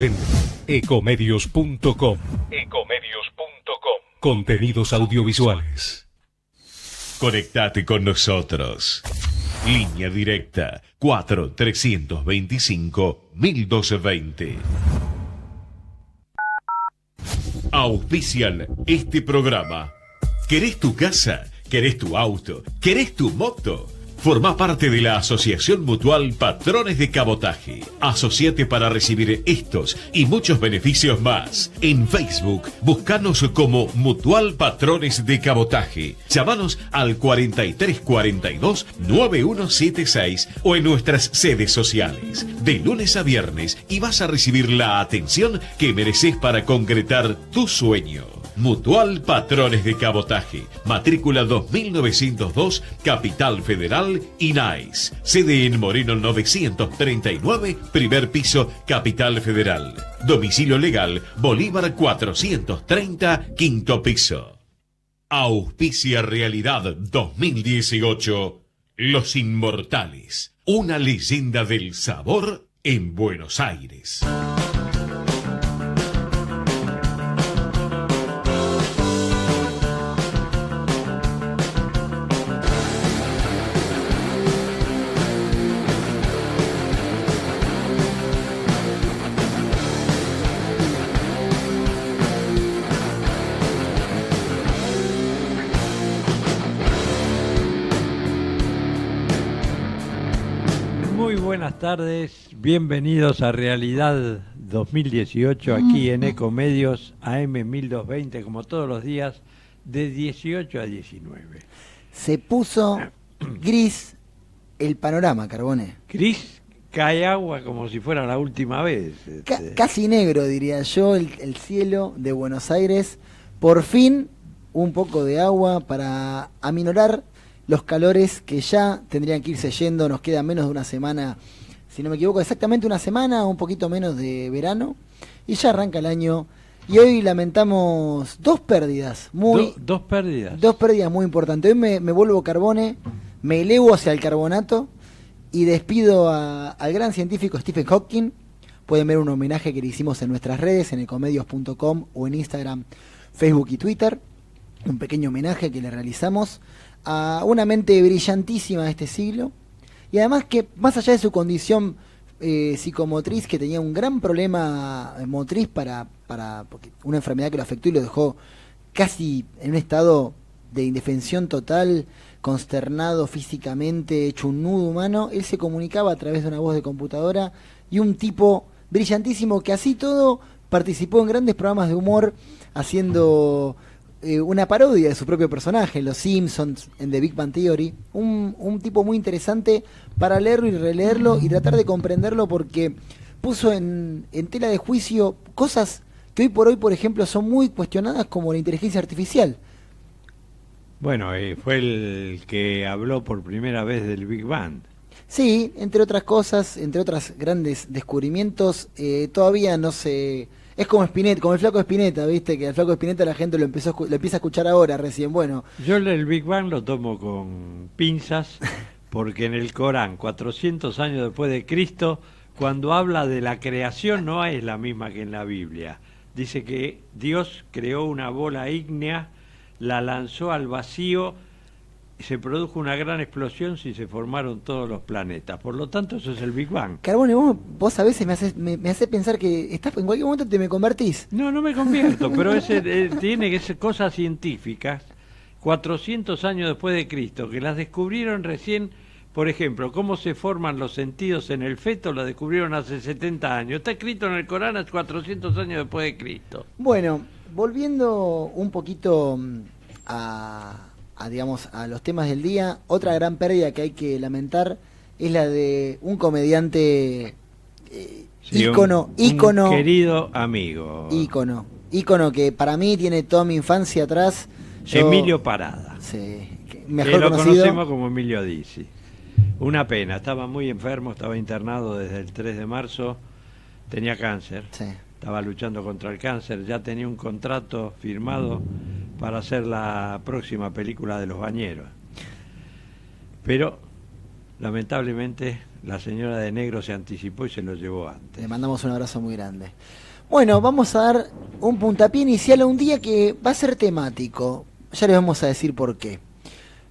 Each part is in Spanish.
en ecomedios.com. Contenidos audiovisuales. Conectate con nosotros. Línea directa 4-325-1220. Auspician este programa. ¿Querés tu casa? ¿Querés tu auto? ¿Querés tu moto? Formá parte de la Asociación Mutual Patrones de Cabotaje. Asociate para recibir estos y muchos beneficios más. En Facebook, buscanos como Mutual Patrones de Cabotaje. Llámanos al 4342-9176 o en nuestras sedes sociales. De lunes a viernes y vas a recibir la atención que mereces para concretar tu sueño. Mutual Patrones de Cabotaje, matrícula 2902, Capital Federal, INAIS. Sede en Moreno 939, primer piso, Capital Federal. Domicilio legal, Bolívar 430, quinto piso. Auspicia Realidad 2018, Los Inmortales, una leyenda del sabor en Buenos Aires. Buenas tardes, bienvenidos a Realidad 2018 aquí en Ecomedios AM 1220, como todos los días, de 18 a 19. Se puso gris el panorama, Carbone. Gris, cae agua como si fuera la última vez. Casi negro, diría yo, el cielo de Buenos Aires. Por fin, un poco de agua para aminorar los calores que ya tendrían que irse yendo. Nos queda menos de una semana, si no me equivoco, exactamente una semana, un poquito menos de verano, y ya arranca el año. Y hoy lamentamos dos pérdidas muy importantes. Hoy me vuelvo Carbone, me elevo hacia el carbonato y despido al gran científico Stephen Hawking. Pueden ver un homenaje que le hicimos en nuestras redes, en ecomedios.com o en Instagram, Facebook y Twitter. Un pequeño homenaje que le realizamos a una mente brillantísima de este siglo, y además que más allá de su condición psicomotriz, que tenía un gran problema motriz porque una enfermedad que lo afectó y lo dejó casi en un estado de indefensión total, consternado físicamente, hecho un nudo humano, él se comunicaba a través de una voz de computadora, y un tipo brillantísimo que así todo participó en grandes programas de humor haciendo una parodia de su propio personaje, en Los Simpsons, en The Big Bang Theory. Un tipo muy interesante para leerlo y releerlo y tratar de comprenderlo, porque puso en tela de juicio cosas que hoy por hoy, por ejemplo, son muy cuestionadas, como la inteligencia artificial. Bueno, fue el que habló por primera vez del Big Bang. Sí, entre otras cosas, entre otros grandes descubrimientos, todavía no se... Es como Spinetta, como el flaco Spinetta, ¿viste? Que al flaco Spinetta la gente lo empieza a escuchar ahora recién. Bueno, yo el Big Bang lo tomo con pinzas, porque en el Corán, 400 años después de Cristo, cuando habla de la creación, no es la misma que en la Biblia. Dice que Dios creó una bola ígnea, la lanzó al vacío, se produjo una gran explosión y se formaron todos los planetas. Por lo tanto, eso es el Big Bang. Carbone, vos a veces me haces pensar que en cualquier momento te me convertís. No me convierto, pero tiene que ser cosas científicas. 400 años después de Cristo, que las descubrieron recién. Por ejemplo, cómo se forman los sentidos en el feto, lo descubrieron hace 70 años. Está escrito en el Corán hace 400 años después de Cristo. Bueno, volviendo un poquito a los temas del día, otra gran pérdida que hay que lamentar es la de un comediante ícono, un querido amigo. Ícono que para mí tiene toda mi infancia atrás. Emilio Parada. Sí, mejor que lo conocemos como Emilio Dizzi. Una pena, estaba muy enfermo, estaba internado desde el 3 de marzo, tenía cáncer. Sí. Estaba luchando contra el cáncer, ya tenía un contrato firmado para hacer la próxima película de Los Bañeros. Pero lamentablemente la señora de negro se anticipó y se lo llevó antes. Le mandamos un abrazo muy grande. Bueno, vamos a dar un puntapié inicial a un día que va a ser temático. Ya les vamos a decir por qué.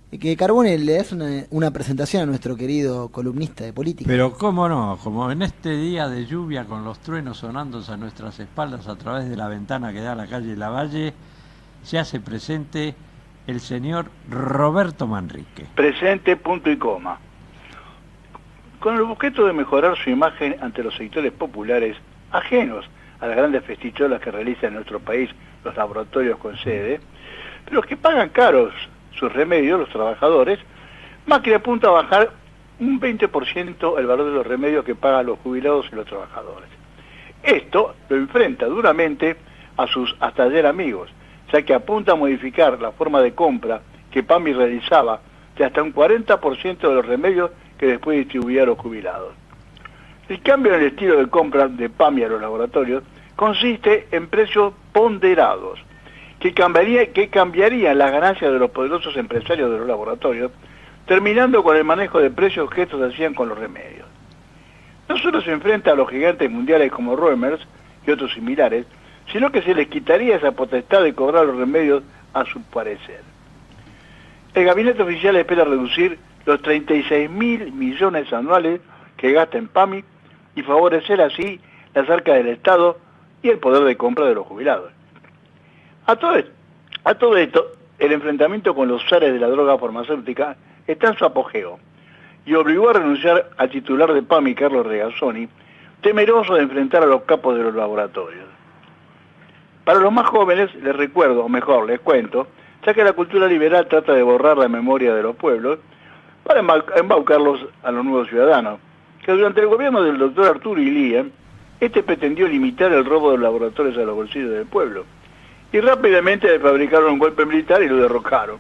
Que Carbone le das una presentación a nuestro querido columnista de política. Pero cómo no, como en este día de lluvia con los truenos sonando a nuestras espaldas a través de la ventana que da a la calle Lavalle, se hace presente el señor Roberto Manrique. Presente, punto y coma. Con el objeto de mejorar su imagen ante los sectores populares ajenos a las grandes festicholas que realizan en nuestro país los laboratorios con sede, pero que pagan caros sus remedios, los trabajadores, Macri apunta a bajar un 20% el valor de los remedios que pagan los jubilados y los trabajadores. Esto lo enfrenta duramente a sus hasta ayer amigos, ya que apunta a modificar la forma de compra que PAMI realizaba de hasta un 40% de los remedios que después distribuía a los jubilados. El cambio en el estilo de compra de PAMI a los laboratorios consiste en precios ponderados, que cambiarían las ganancias de los poderosos empresarios de los laboratorios, terminando con el manejo de precios que estos hacían con los remedios. No solo se enfrenta a los gigantes mundiales como Reumers y otros similares, sino que se les quitaría esa potestad de cobrar los remedios a su parecer. El gabinete oficial espera reducir los 36.000 millones anuales que gasta en PAMI y favorecer así las arcas del Estado y el poder de compra de los jubilados. A todo esto, el enfrentamiento con los zares de la droga farmacéutica está en su apogeo y obligó a renunciar al titular de PAMI, Carlos Regazzoni, temeroso de enfrentar a los capos de los laboratorios. Para los más jóvenes, les recuerdo, o mejor, les cuento, ya que la cultura liberal trata de borrar la memoria de los pueblos para embaucarlos a los nuevos ciudadanos, que durante el gobierno del doctor Arturo Illia, este pretendió limitar el robo de los laboratorios a los bolsillos del pueblo, y rápidamente le fabricaron un golpe militar y lo derrocaron.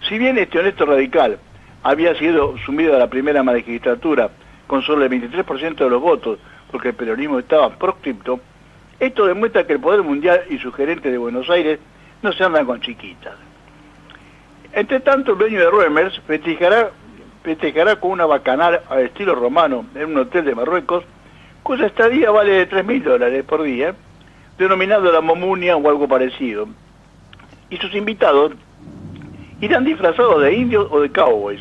Si bien este honesto radical había sido sumido a la primera magistratura con solo el 23% de los votos, porque el peronismo estaba proscripto, esto demuestra que el poder mundial y su gerente de Buenos Aires no se andan con chiquitas. Entre tanto, el dueño de Reumers festejará con una bacanal al estilo romano en un hotel de Marruecos, cuya estadía vale de $3.000 por día, denominado la Momunia o algo parecido. Y sus invitados irán disfrazados de indios o de cowboys,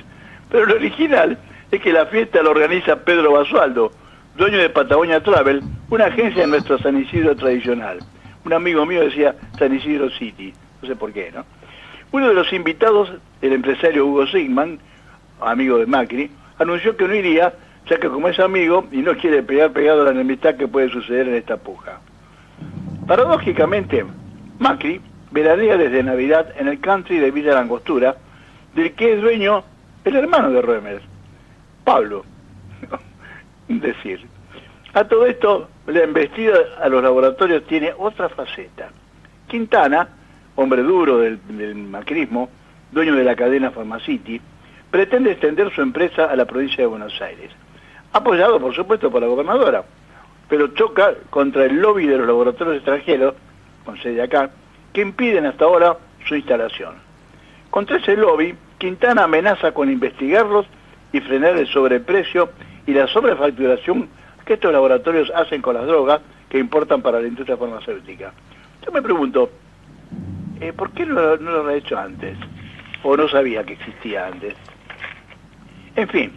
pero lo original es que la fiesta la organiza Pedro Basualdo, dueño de Patagonia Travel, una agencia de nuestro San Isidro tradicional. Un amigo mío decía San Isidro City, no sé por qué, ¿no? Uno de los invitados, el empresario Hugo Sigman, amigo de Macri, anunció que no iría, ya que como es amigo y no quiere pegado a la enemistad que puede suceder en esta puja. Paradójicamente, Macri veranea desde Navidad en el country de Villa Langostura, del que es dueño el hermano de Reumers, Pablo. Decir. A todo esto, la embestida a los laboratorios tiene otra faceta. Quintana, hombre duro del macrismo, dueño de la cadena Pharmacity, pretende extender su empresa a la provincia de Buenos Aires, apoyado por supuesto por la gobernadora, pero choca contra el lobby de los laboratorios extranjeros, con sede acá, que impiden hasta ahora su instalación. Contra ese lobby, Quintana amenaza con investigarlos y frenar el sobreprecio y la sobrefacturación que estos laboratorios hacen con las drogas que importan para la industria farmacéutica. Yo me pregunto, ¿por qué no lo ha hecho antes? ¿O no sabía que existía antes? En fin,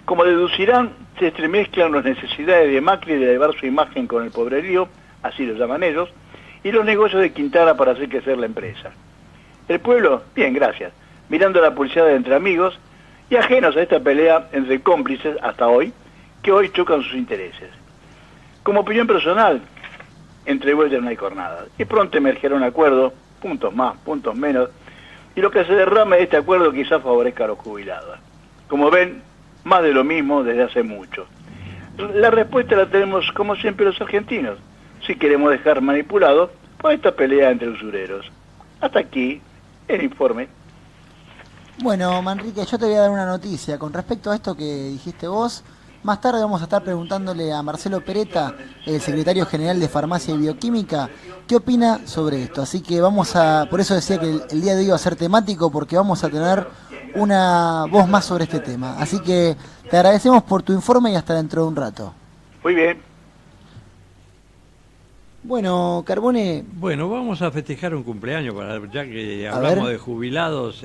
como deducirán, se entremezclan las necesidades de Macri de elevar su imagen con el pobrerío, así lo llaman ellos, y los negocios de Quintana para hacer crecer la empresa. El pueblo, bien, gracias, mirando la pulseada entre amigos y ajenos a esta pelea entre cómplices hasta hoy, que hoy chocan sus intereses. Como opinión personal, entre vueltas no hay jornada, y pronto emergerá un acuerdo, puntos más, puntos menos, y lo que se derrame de este acuerdo quizás favorezca a los jubilados. Como ven, más de lo mismo desde hace mucho. La respuesta la tenemos como siempre los argentinos, si queremos dejar manipulados por esta pelea entre usureros. Hasta aquí el informe. Bueno, Manrique, yo te voy a dar una noticia. Con respecto a esto que dijiste vos, más tarde vamos a estar preguntándole a Marcelo Peretta, el secretario general de Farmacia y Bioquímica, qué opina sobre esto. Así que por eso decía que el día de hoy va a ser temático, porque vamos a tener una voz más sobre este tema. Así que te agradecemos por tu informe y hasta dentro de un rato. Muy bien. Bueno, Carbone, Bueno, vamos a festejar un cumpleaños, ya que A hablamos ver. de jubilados,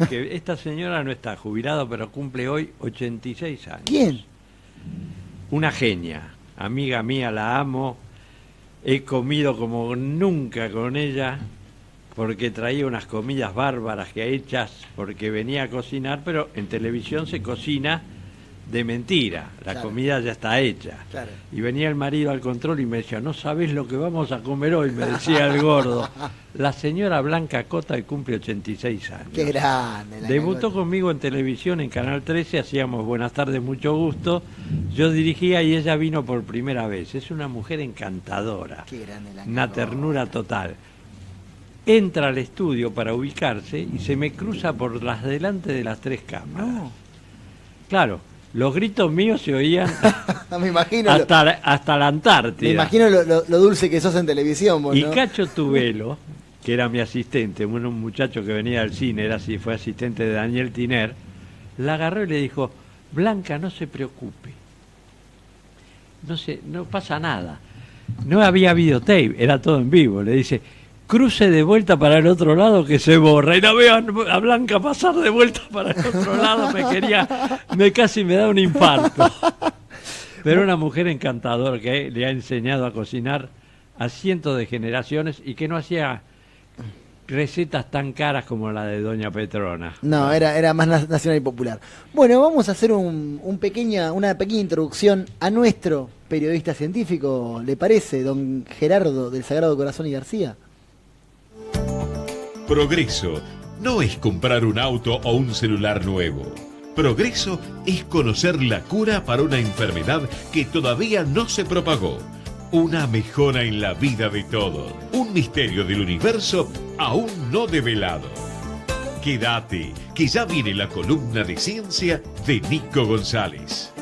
que esta señora no está jubilada, pero cumple hoy 86 años. ¿quién? Una genia, amiga mía, la amo, he comido como nunca con ella, porque traía unas comidas bárbaras que hechas, porque venía a cocinar, pero en televisión se cocina de mentira, la Claro. comida ya está hecha. Claro. Y venía el marido al control y me decía, no sabés lo que vamos a comer hoy, me decía el gordo. La señora Blanca Cota, que cumple 86 años. Qué grande. Debutó Cacota. conmigo en televisión, en Canal 13, hacíamos Buenas tardes, mucho gusto. Yo dirigía y ella vino por primera vez. Es una mujer encantadora, Qué grande la una Cacota. ternura total. Entra al estudio para ubicarse y se me cruza por las delante de las 3 cámaras. No. Claro, los gritos míos se oían Me imagino, hasta la Antártida. me imagino lo dulce que sos en televisión, vos, Y ¿no? Cacho Tubelo, que era mi asistente, un muchacho que venía del cine, fue asistente de Daniel Tiner, la agarró y le dijo, Blanca, no se preocupe, no pasa nada. No había videotape, era todo en vivo. Le dice, cruce de vuelta para el otro lado que se borra. Y la veo a Blanca pasar de vuelta para el otro lado, casi me da un infarto. Pero una mujer encantadora que le ha enseñado a cocinar a cientos de generaciones y que no hacía recetas tan caras como la de Doña Petrona. No, era más nacional y popular. Bueno, vamos a hacer una pequeña introducción a nuestro periodista científico, ¿le parece, don Gerardo del Sagrado Corazón y García? Progreso no es comprar un auto o un celular nuevo. Progreso es conocer la cura para una enfermedad que todavía no se propagó. Una mejora en la vida de todos. Un misterio del universo aún no develado. Quédate, que ya viene la columna de ciencia de Nico González.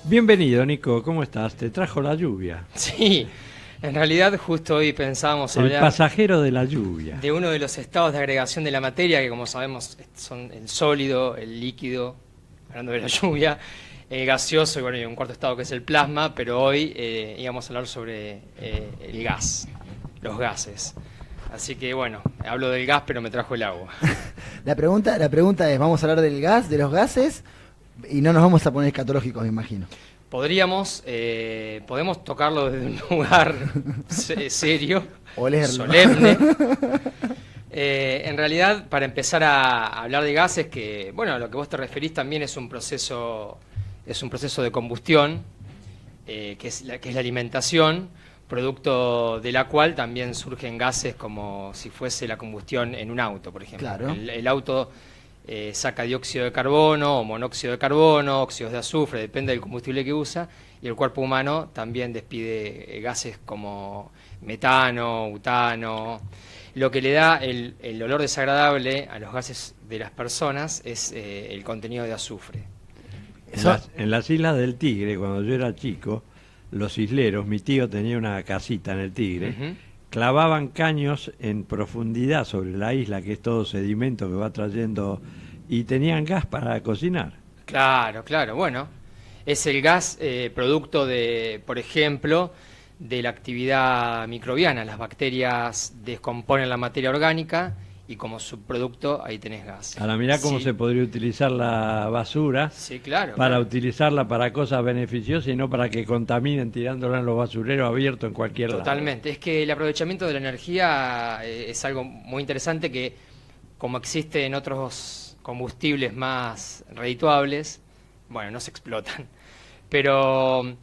Bienvenido, Nico, ¿cómo estás? Te trajo la lluvia. Sí, en realidad justo hoy pensábamos El hablar pasajero de la lluvia. de uno de los estados de agregación de la materia, que como sabemos son el sólido, el líquido, hablando de la lluvia, el gaseoso y bueno, y un cuarto estado que es el plasma, pero hoy íbamos a hablar sobre el gas, los gases. Así que bueno, hablo del gas, pero me trajo el agua. La pregunta es, ¿vamos a hablar del gas, de los gases? Y no nos vamos a poner escatológicos, me imagino. Podemos tocarlo desde un lugar serio, Olerlo. solemne. En realidad, para empezar a hablar de gases, que bueno, lo que vos te referís también es un proceso de combustión, que es la alimentación, producto de la cual también surgen gases como si fuese la combustión en un auto, por ejemplo. Claro. El auto saca dióxido de carbono o monóxido de carbono, óxidos de azufre, depende del combustible que usa, y el cuerpo humano también despide gases como metano, butano. Lo que le da el olor desagradable a los gases de las personas es el contenido de azufre. En las Islas del Tigre, cuando yo era chico, los isleros, mi tío tenía una casita en el Tigre, Ujú. clavaban caños en profundidad sobre la isla, que es todo sedimento que va trayendo, y tenían gas para cocinar. Claro, claro. Bueno, es el gas producto de, por ejemplo, de la actividad microbiana. Las bacterias descomponen la materia orgánica y como subproducto ahí tenés gas. Ahora mirá cómo Sí. se podría utilizar la basura Sí, claro. para claro. utilizarla para cosas beneficiosas y no para que contaminen tirándola en los basureros abiertos en cualquier lado. Totalmente. Es que el aprovechamiento de la energía es algo muy interesante que, como existe en otros combustibles más redituables, bueno, no se explotan. Pero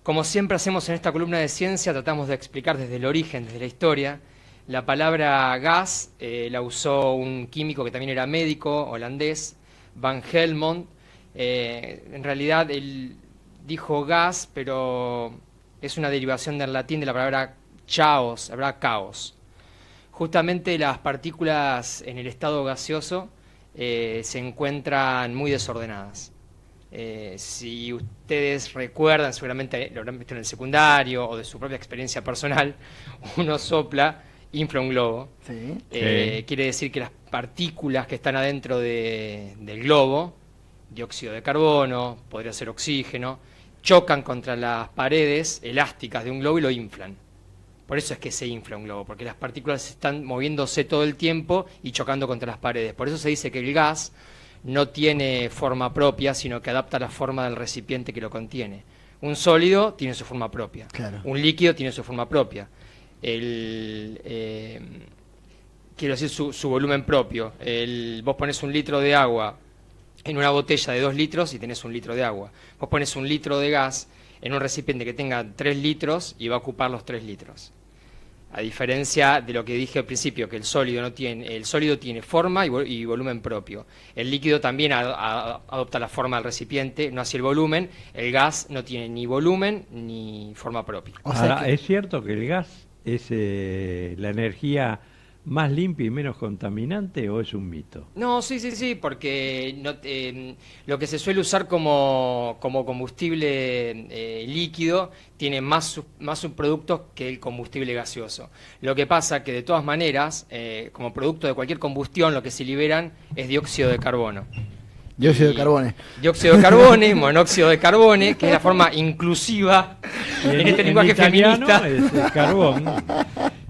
Como siempre hacemos en esta columna de ciencia, tratamos de explicar desde el origen, desde la historia. La palabra gas la usó un químico que también era médico, holandés, Van Helmont. En realidad él dijo gas, pero es una derivación del latín de la palabra chaos, la palabra caos. Justamente las partículas en el estado gaseoso se encuentran muy desordenadas. Si ustedes recuerdan, seguramente lo habrán visto en el secundario o de su propia experiencia personal, uno sopla, infla un globo. Sí. Quiere decir que las partículas que están adentro del globo, dióxido de carbono, podría ser oxígeno, chocan contra las paredes elásticas de un globo y lo inflan. Por eso es que se infla un globo, porque las partículas están moviéndose todo el tiempo y chocando contra las paredes. Por eso se dice que el gas no tiene forma propia, sino que adapta la forma del recipiente que lo contiene. Un sólido tiene su forma propia, Claro. un líquido tiene su forma propia. Quiero decir su volumen propio. Vos pones 1 litro de agua en una botella de 2 litros y tenés 1 litro de agua. Vos pones 1 litro de gas en un recipiente que tenga 3 litros y va a ocupar los 3 litros. A diferencia de lo que dije al principio, que el sólido tiene forma y volumen propio. El líquido también adopta la forma del recipiente, no así el volumen. El gas no tiene ni volumen ni forma propia. O sea Ahora, que- ¿es cierto que el gas es la energía más limpia y menos contaminante o es un mito? No, sí, porque lo que se suele usar como combustible líquido tiene más subproductos que el combustible gaseoso. Lo que pasa que de todas maneras, como producto de cualquier combustión, lo que se liberan es dióxido de carbono. Dióxido de carbono. Dióxido de carbono, monóxido de carbono, que es la forma inclusiva en este lenguaje italiano feminista. es carbón.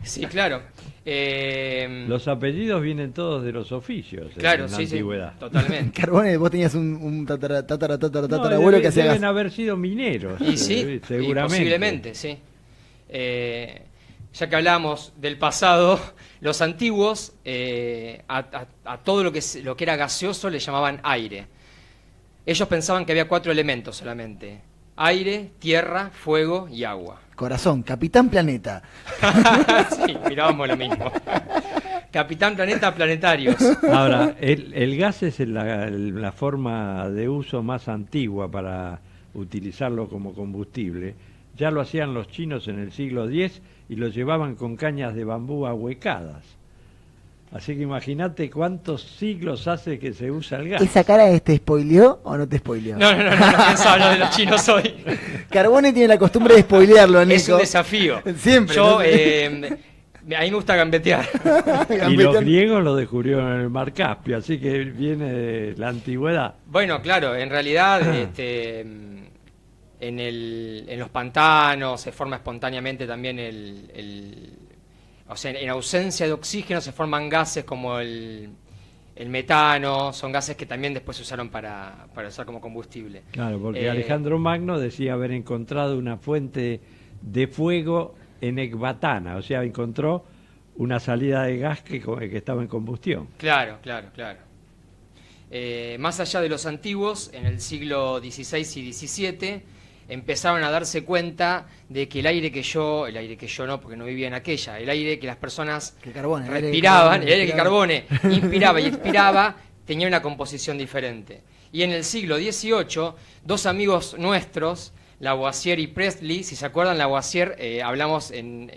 Sí, claro. Los apellidos vienen todos de los oficios Claro, en la sí, antigüedad. totalmente. Carbone, vos tenías un tatarabuelo No, que hacía deben gas. haber sido mineros, Y sí, seguramente. y posiblemente, sí. Ya que hablamos del pasado, los antiguos a todo lo que era gaseoso le llamaban aire. Ellos pensaban que había 4 elementos solamente: aire, tierra, fuego y agua. Corazón, Capitán Planeta. Sí, mirábamos lo mismo. Capitán Planeta, planetarios. Ahora, el gas es la forma de uso más antigua para utilizarlo como combustible. Ya lo hacían los chinos en el siglo X y lo llevaban con cañas de bambú ahuecadas. Así que imagínate cuántos siglos hace que se usa el gas. ¿Esa cara te spoileó o no te spoileó? No pienso hablar de los chinos hoy. Carbone tiene la costumbre de spoilearlo, Nico. Es un desafío. Siempre. Yo, ¿no? a mí me gusta gambetear. Y los griegos lo descubrieron en el Mar Caspio, así que viene de la antigüedad. Bueno, claro, en realidad en los pantanos se forma espontáneamente también o sea, en ausencia de oxígeno se forman gases como el metano, son gases que también después se usaron para usar como combustible. Claro, porque Alejandro Magno decía haber encontrado una fuente de fuego en Ecbatana, o sea, encontró una salida de gas que estaba en combustión. Claro. Más allá de los antiguos, en el siglo XVI y XVII, empezaron a darse cuenta de que el aire que yo no, porque no vivía en aquella, el aire que las personas respiraban, el aire que Carbone inspiraba y expiraba, tenía una composición diferente. Y en el siglo XVIII, 2 amigos nuestros, Lavoisier y Priestley, si se acuerdan, Lavoisier, hablamos en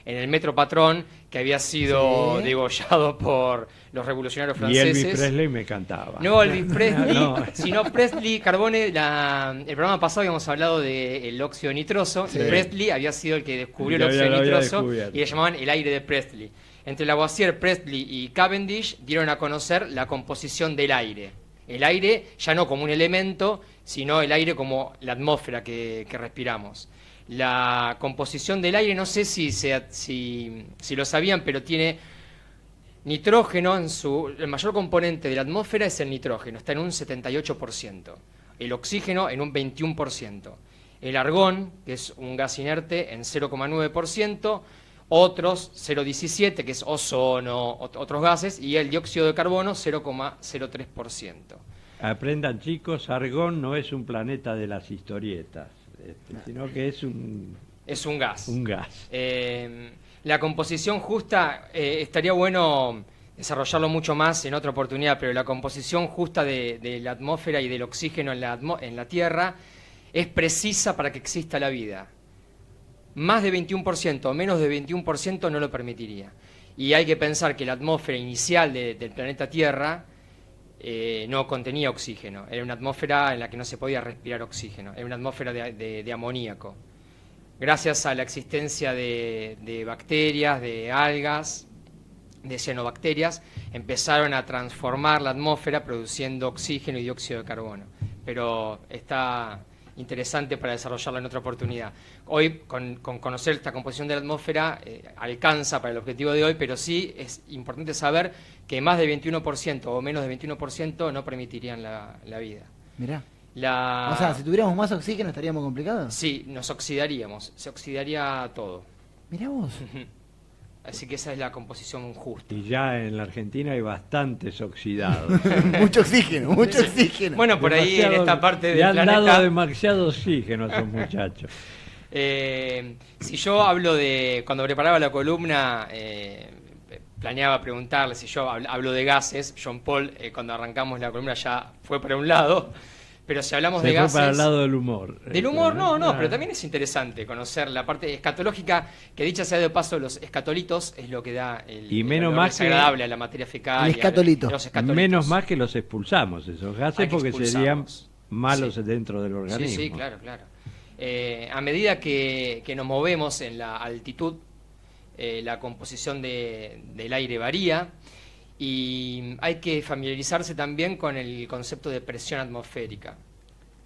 el Metro Patrón, que había sido degollado por los revolucionarios franceses. Y Elvis Presley me cantaba. No Elvis Presley, No. sino Presley, Carbone. El programa pasado habíamos hablado del óxido nitroso, y Presley había sido el que descubrió el Lo óxido había nitroso, descubierto. y le llamaban el aire de Presley. Entre Lavoisier, Presley y Cavendish dieron a conocer la composición del aire. El aire ya no como un elemento, sino el aire como la atmósfera que respiramos. La composición del aire, no sé si lo sabían, pero tiene nitrógeno el mayor componente de la atmósfera es el nitrógeno, está en un 78%. El oxígeno en un 21%. El argón, que es un gas inerte, en 0,9%. Otros 0,17, que es ozono, otros gases, y el dióxido de carbono 0,03%. Aprendan, chicos, Argón no es un planeta de las historietas. sino que es un gas. un gas. La composición justa, estaría bueno desarrollarlo mucho más en otra oportunidad, pero la composición justa de la atmósfera y del oxígeno en la Tierra es precisa para que exista la vida. Más de 21% o menos de 21% no lo permitiría. Y hay que pensar que la atmósfera inicial del planeta Tierra no contenía oxígeno. Era una atmósfera en la que no se podía respirar oxígeno. Era una atmósfera de amoníaco. Gracias a la existencia de bacterias, de algas, de cianobacterias, empezaron a transformar la atmósfera produciendo oxígeno y dióxido de carbono. Pero está interesante para desarrollarlo en otra oportunidad. Hoy, con conocer esta composición de la atmósfera, alcanza para el objetivo de hoy, pero sí es importante saber que más de 21% o menos de 21% no permitirían la vida. Mirá. O sea, si tuviéramos más oxígeno, ¿estaríamos complicados? Sí, nos oxidaríamos, se oxidaría todo. Mirá vos. Así que esa es la composición justa. Y ya en la Argentina hay bastantes oxidados. Mucho oxígeno, mucho oxígeno. Bueno, por ahí en esta parte del le han planeta dado demasiado oxígeno a esos muchachos. Si yo hablo cuando preparaba la columna, planeaba preguntarle si yo hablo de gases. John Paul, cuando arrancamos la columna, ya fue para un lado. Pero si hablamos de gases... para el lado del humor. Del humor, no, pero también es interesante conocer la parte escatológica, que dicha sea de paso, los escatolitos es lo que da el más agradable a la materia fecal. El escatolito. Menos más que los expulsamos, esos gases, porque serían malos dentro del organismo. Sí, claro. A medida que nos movemos en la altitud, la composición del aire varía. Y hay que familiarizarse también con el concepto de presión atmosférica,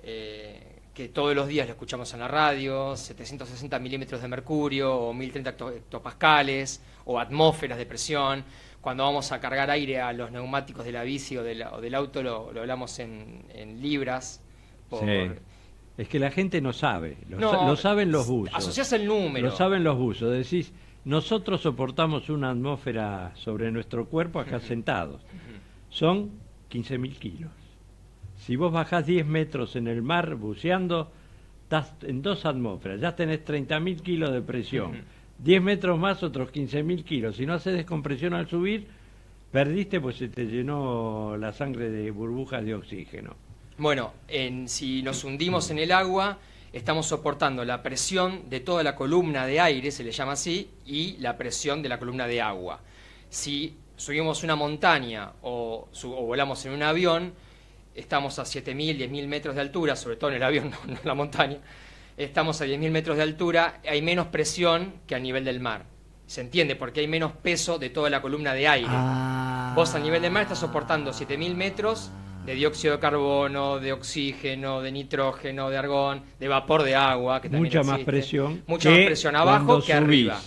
que todos los días lo escuchamos en la radio: 760 milímetros de mercurio, o 1030 hectopascales, o atmósferas de presión. Cuando vamos a cargar aire a los neumáticos de la bici o del auto, lo hablamos en libras. Sí. Es que la gente no sabe, lo saben los buzos. Asociás el número. Lo saben los buzos, decís... Nosotros soportamos una atmósfera sobre nuestro cuerpo acá sentados. Son 15.000 kilos. Si vos bajás 10 metros en el mar buceando, estás en 2 atmósferas. Ya tenés 30.000 kilos de presión. 10 metros más, otros 15.000 kilos. Si no haces descompresión al subir, perdiste, pues se te llenó la sangre de burbujas de oxígeno. Bueno, si nos hundimos en el agua... Estamos soportando la presión de toda la columna de aire, se le llama así, y la presión de la columna de agua. Si subimos una montaña o volamos en un avión, estamos a 7.000, 10.000 metros de altura, sobre todo en el avión, no en la montaña, estamos a 10.000 metros de altura, hay menos presión que a nivel del mar. Se entiende, porque hay menos peso de toda la columna de aire. Vos a nivel del mar estás soportando 7.000 metros de dióxido de carbono, de oxígeno, de nitrógeno, de argón, de vapor de agua, que también mucha más presión abajo que arriba.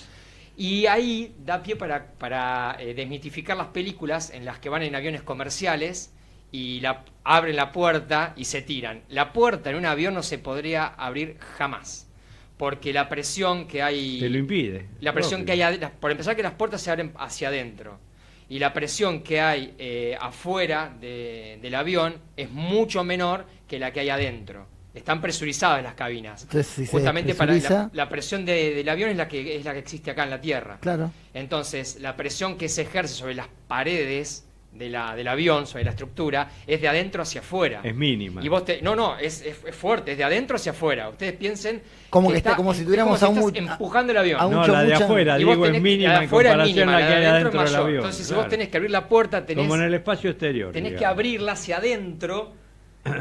Y ahí da pie para desmitificar las películas en las que van en aviones comerciales y abren la puerta y se tiran. La puerta en un avión no se podría abrir jamás, porque la presión que hay... Te lo impide. La presión que hay... Por empezar, que las puertas se abren hacia adentro. Y la presión que hay afuera del avión es mucho menor que la que hay adentro. Están presurizadas las cabinas. Entonces, si justamente para la presión del avión es la que existe acá en la Tierra. Claro. Entonces, la presión que se ejerce sobre las paredes del avión, sobre la estructura, es de adentro hacia afuera. Es mínima. Y vos es fuerte, es de adentro hacia afuera. Ustedes piensen como si tuviéramos empujando el avión. La de afuera, digo, es mínima en comparación a la que hay adentro del avión. Entonces, si vos tenés que abrir la puerta, como en el espacio exterior. Tenés que abrirla hacia adentro,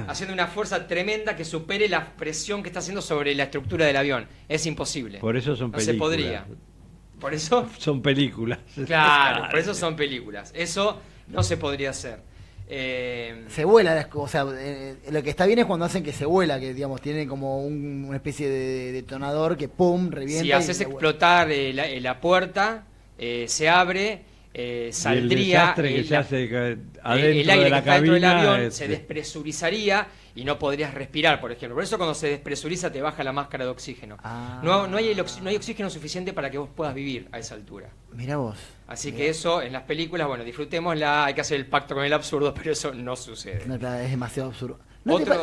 haciendo una fuerza tremenda que supere la presión que está haciendo sobre la estructura del avión. Es imposible. Por eso son películas. No se podría. Por eso son películas. Claro, por eso son películas. Eso no se podría hacer. Se vuela, o sea, lo que está bien es cuando hacen que se vuela, que digamos tiene como una especie de detonador que pum, revienta. Si haces explotar la puerta, se abre, saldría el que se hace el aire de la que está dentro del cabina, avión, se despresurizaría y no podrías respirar, por ejemplo. Por eso cuando se despresuriza te baja la máscara de oxígeno. No hay oxígeno suficiente para que vos puedas vivir a esa altura. Mirá vos. Así que eso en las películas, bueno, disfrutémosla, hay que hacer el pacto con el absurdo, pero eso no sucede. No, claro, es demasiado absurdo.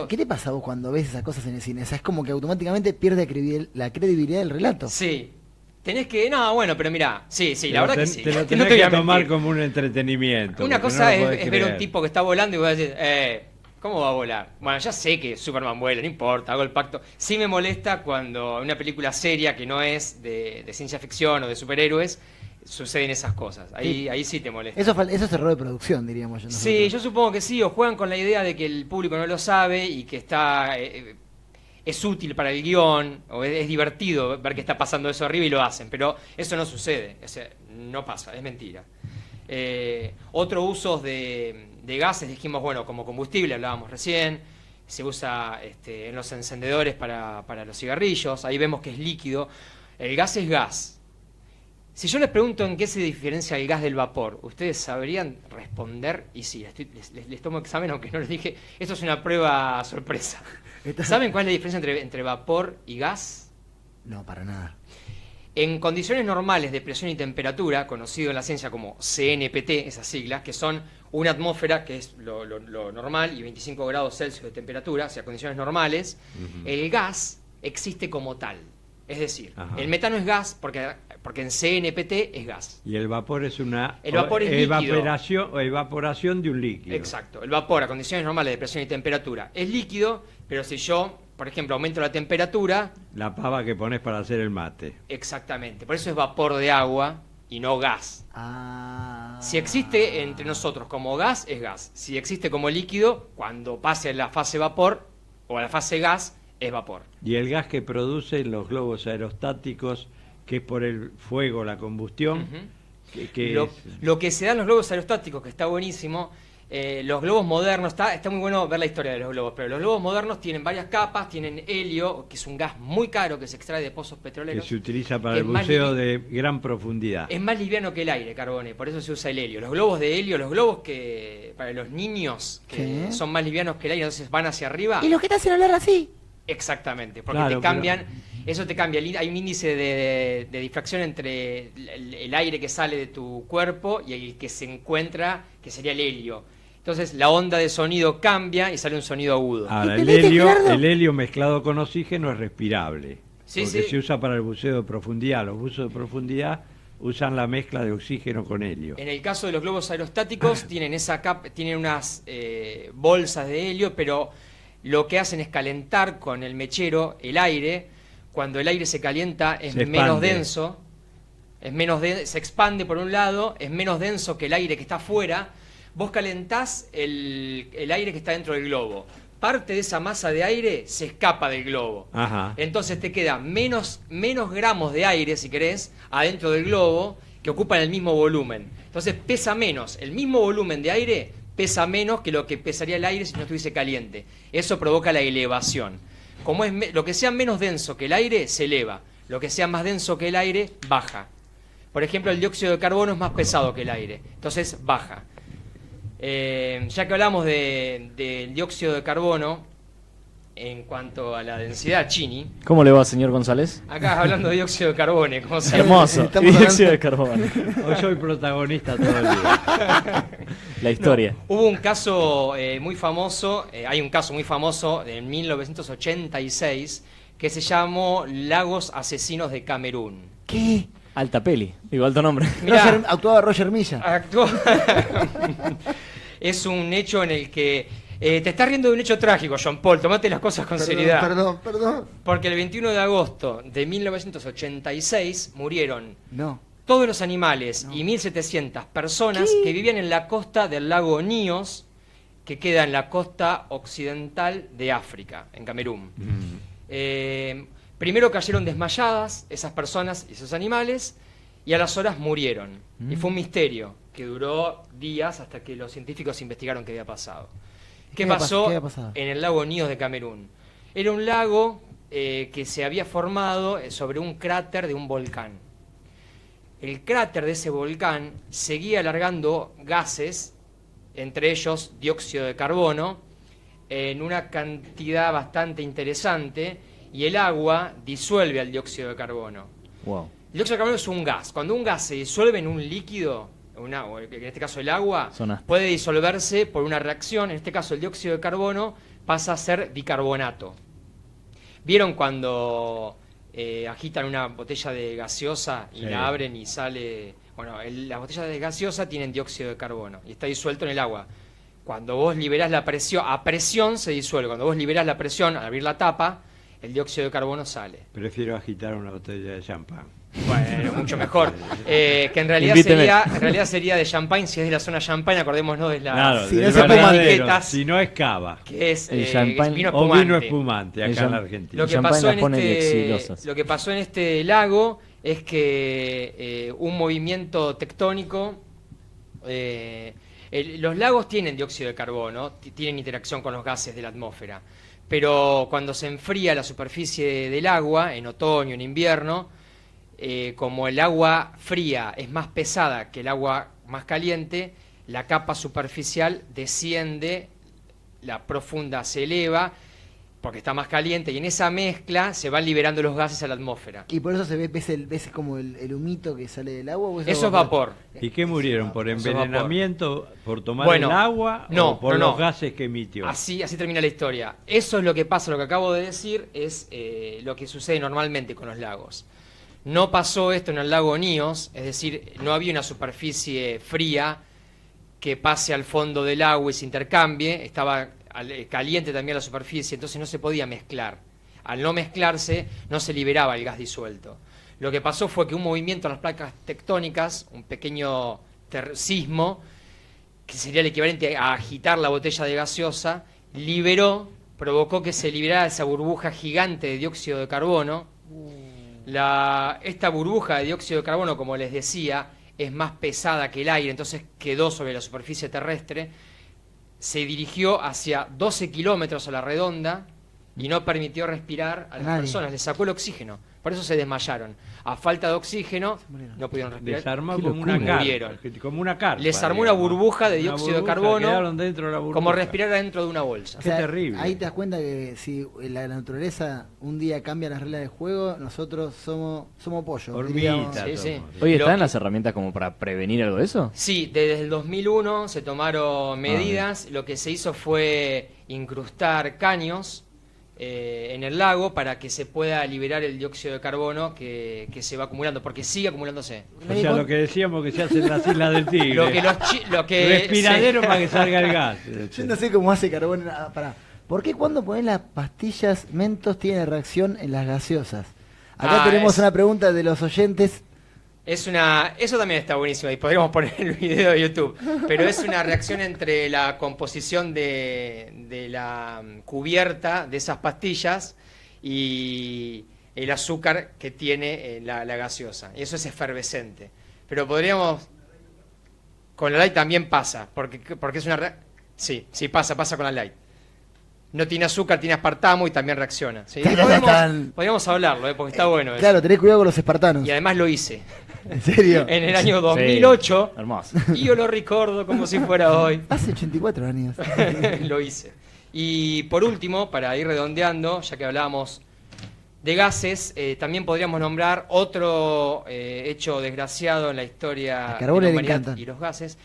¿Qué te pasa a vos cuando ves esas cosas en el cine? O sea, es como que automáticamente pierde la credibilidad del relato. Sí. Tenés que... No, bueno, pero mirá, sí, la verdad que sí. Te lo No tenés te voy a que tomar mentir. como un entretenimiento. Una porque cosa no lo podés es ver a un creer. tipo que está volando y vos decís, ¿cómo va a volar? Bueno, ya sé que Superman vuela, no importa, hago el pacto. Sí me molesta cuando en una película seria que no es de ciencia ficción o de superhéroes suceden esas cosas. Ahí sí te molesta. Eso es error de producción, diríamos yo. Sí, yo supongo que sí, o juegan con la idea de que el público no lo sabe y que es útil para el guión, o es divertido ver que está pasando eso arriba y lo hacen, pero eso no sucede, no pasa, es mentira. Otros usos de gases, dijimos, bueno, como combustible, hablábamos recién, se usa en los encendedores para los cigarrillos, ahí vemos que es líquido. El gas es gas. Si yo les pregunto en qué se diferencia el gas del vapor, ¿ustedes sabrían responder? Y sí, les tomo examen, aunque no les dije, esto es una prueba sorpresa. ¿Saben cuál es la diferencia entre vapor y gas? No, para nada. En condiciones normales de presión y temperatura, conocido en la ciencia como CNPT, esas siglas, que son una atmósfera, que es lo normal, y 25 grados Celsius de temperatura, o sea, condiciones normales, el gas existe como tal. Es decir, el metano es gas porque en CNPT es gas. Y el vapor es una El vapor es líquido. evaporación de un líquido. Exacto. El vapor a condiciones normales de presión y temperatura es líquido, pero si yo, por ejemplo, aumento la temperatura... La pava que pones para hacer el mate. Exactamente. Por eso es vapor de agua y no gas. Si existe entre nosotros como gas, es gas. Si existe como líquido, cuando pase a la fase vapor o a la fase gas, es vapor. Y el gas que producen los globos aerostáticos, que es por el fuego, la combustión, lo que se da en los globos aerostáticos, que está buenísimo, los globos modernos, está muy bueno ver la historia de los globos, pero los globos modernos tienen varias capas, tienen helio, que es un gas muy caro que se extrae de pozos petroleros. Que se utiliza para el buceo de gran profundidad. Es más liviano que el aire, Carbone, por eso se usa el helio. Los globos de helio, los globos que para los niños, que son más livianos que el aire, entonces van hacia arriba. ¿Y los que te hacen hablar así? Exactamente, porque te cambian, eso te cambia, hay un índice de difracción entre el aire que sale de tu cuerpo y el que se encuentra, que sería el helio. Entonces la onda de sonido cambia y sale un sonido agudo. Ahora, el helio mezclado con oxígeno es respirable, porque se usa para el buceo de profundidad. Los buzos de profundidad usan la mezcla de oxígeno con helio. En el caso de los globos aerostáticos tienen tienen unas bolsas de helio, pero lo que hacen es calentar con el mechero el aire. Cuando el aire se calienta es menos denso, se expande por un lado, es menos denso que el aire que está afuera. Vos calentás el aire que está dentro del globo. Parte de esa masa de aire se escapa del globo. Ajá. Entonces te queda menos gramos de aire, si querés, adentro del globo, que ocupan el mismo volumen. Entonces pesa menos. El mismo volumen de aire pesa menos que lo que pesaría el aire si no estuviese caliente. Eso provoca la elevación. Como lo que sea menos denso que el aire, se eleva. Lo que sea más denso que el aire, baja. Por ejemplo, el dióxido de carbono es más pesado que el aire. Entonces, baja. Ya que hablamos del dióxido de carbono, en cuanto a la densidad, Chini. ¿Cómo le va, señor González? Acá hablando de dióxido de carbono. ¿Cómo se Hermoso. Dióxido de carbono. Hoy soy protagonista todo el día. La historia. Hubo un caso muy famoso, hay un caso muy famoso en 1986 que se llamó Lagos Asesinos de Camerún. ¿Qué? Alta peli, digo, alto nombre. Mirá, actuaba Roger Milla. Es un hecho en el que... te estás riendo de un hecho trágico, John Paul, tomate las cosas con seriedad. Perdón. Porque el 21 de agosto de 1986 murieron No. todos los animales y 1.700 personas que vivían en la costa del lago Níos, que queda en la costa occidental de África, en Camerún. Primero cayeron desmayadas esas personas y esos animales, y a las horas murieron. Y fue un misterio que duró días hasta que los científicos investigaron qué había pasado. ¿Qué pasó en el lago Níos de Camerún? Era un lago que se había formado sobre un cráter de un volcán. El cráter de ese volcán seguía largando gases, entre ellos dióxido de carbono, en una cantidad bastante interesante, y el agua disuelve al dióxido de carbono. Wow. El dióxido de carbono es un gas. Cuando un gas se disuelve en un líquido, en este caso el agua, puede disolverse por una reacción. En este caso el dióxido de carbono pasa a ser bicarbonato. ¿Vieron cuando agitan una botella de gaseosa y Sí. la abren y sale... Bueno, las botellas de gaseosa tienen dióxido de carbono y está disuelto en el agua. Cuando vos liberás la presión, a presión se disuelve. Cuando vos liberás la presión al abrir la tapa, el dióxido de carbono sale. Prefiero agitar una botella de champán. Bueno, mucho mejor. Que en realidad, sería de champagne, si es de la zona champagne, acordémonos de la Claro, si del no se verdadero, etiquetas, si no es cava. que es El champagne vino O espumante. vino espumante acá en la Argentina. Lo que, champagne pasó las en pone este, lexilosas. lo que pasó en este lago es que un movimiento tectónico... los lagos tienen dióxido de carbono, tienen interacción con los gases de la atmósfera, pero cuando se enfría la superficie del agua, en otoño, en invierno, como el agua fría es más pesada que el agua más caliente, la capa superficial desciende, la profunda se eleva, porque está más caliente, y en esa mezcla se van liberando los gases a la atmósfera. Y por eso ves como el humito que sale del agua. ¿O Eso es vapor. ¿Y qué murieron? ¿Por Eso es envenenamiento? ¿Por tomar Bueno, el agua? no, ¿O por no, los no. gases que emitió? Así termina la historia. Eso es lo que pasa, lo que acabo de decir es lo que sucede normalmente con los lagos. No pasó esto en el lago Níos, es decir, no había una superficie fría que pase al fondo del agua y se intercambie, estaba caliente también la superficie, entonces no se podía mezclar. Al no mezclarse, no se liberaba el gas disuelto. Lo que pasó fue que un movimiento en las placas tectónicas, un pequeño sismo, que sería el equivalente a agitar la botella de gaseosa, provocó que se liberara esa burbuja gigante de dióxido de carbono. Esta burbuja de dióxido de carbono, como les decía, es más pesada que el aire, entonces quedó sobre la superficie terrestre, se dirigió hacia 12 kilómetros a la redonda y no permitió respirar a las personas, les sacó el oxígeno, por eso se desmayaron. A falta de oxígeno no pudieron respirar. Desarmó Qué como locura. una carpa. Murieron. Como una carpa. Les armó una digamos. burbuja de Una dióxido de burbuja, carbono, quedaron dentro de la burbuja. como respirar dentro de una bolsa. Qué terrible. Ahí te das cuenta que si la naturaleza un día cambia las reglas del juego, nosotros somos pollo. Hormiguita. Sí, sí. somos. Oye, Lo ¿están que- las herramientas como para prevenir algo de eso? Sí, desde el 2001 se tomaron medidas, lo que se hizo fue incrustar caños en el lago para que se pueda liberar el dióxido de carbono que se va acumulando, porque sigue acumulándose. O sea, lo que decíamos que se hace en las Islas del Tigre. Lo que Respiradero sí. para que salga el gas. Yo no sé cómo hace carbón. Pará. ¿Por qué cuando pones las pastillas Mentos tiene reacción en las gaseosas? Acá tenemos una pregunta de los oyentes. Eso también está buenísimo y podríamos poner el video de YouTube, pero es una reacción entre la composición de la cubierta de esas pastillas y el azúcar que tiene la gaseosa. Y eso es efervescente. Pero podríamos... Con la Light también pasa, porque es una... Sí, pasa con la Light. No tiene azúcar, tiene aspartamo y también reacciona. ¿Sí? Podríamos hablarlo, porque está bueno eso. Claro, tenés cuidado con los espartanos. Y además lo hice. ¿En serio? En el año 2008. Sí, hermoso. Y yo lo recuerdo como si fuera hoy. Hace 84 años. Lo hice. Y por último, para ir redondeando, ya que hablábamos de gases, también podríamos nombrar otro hecho desgraciado en la historia A Carbone de la le humanidad encantan. y los gases.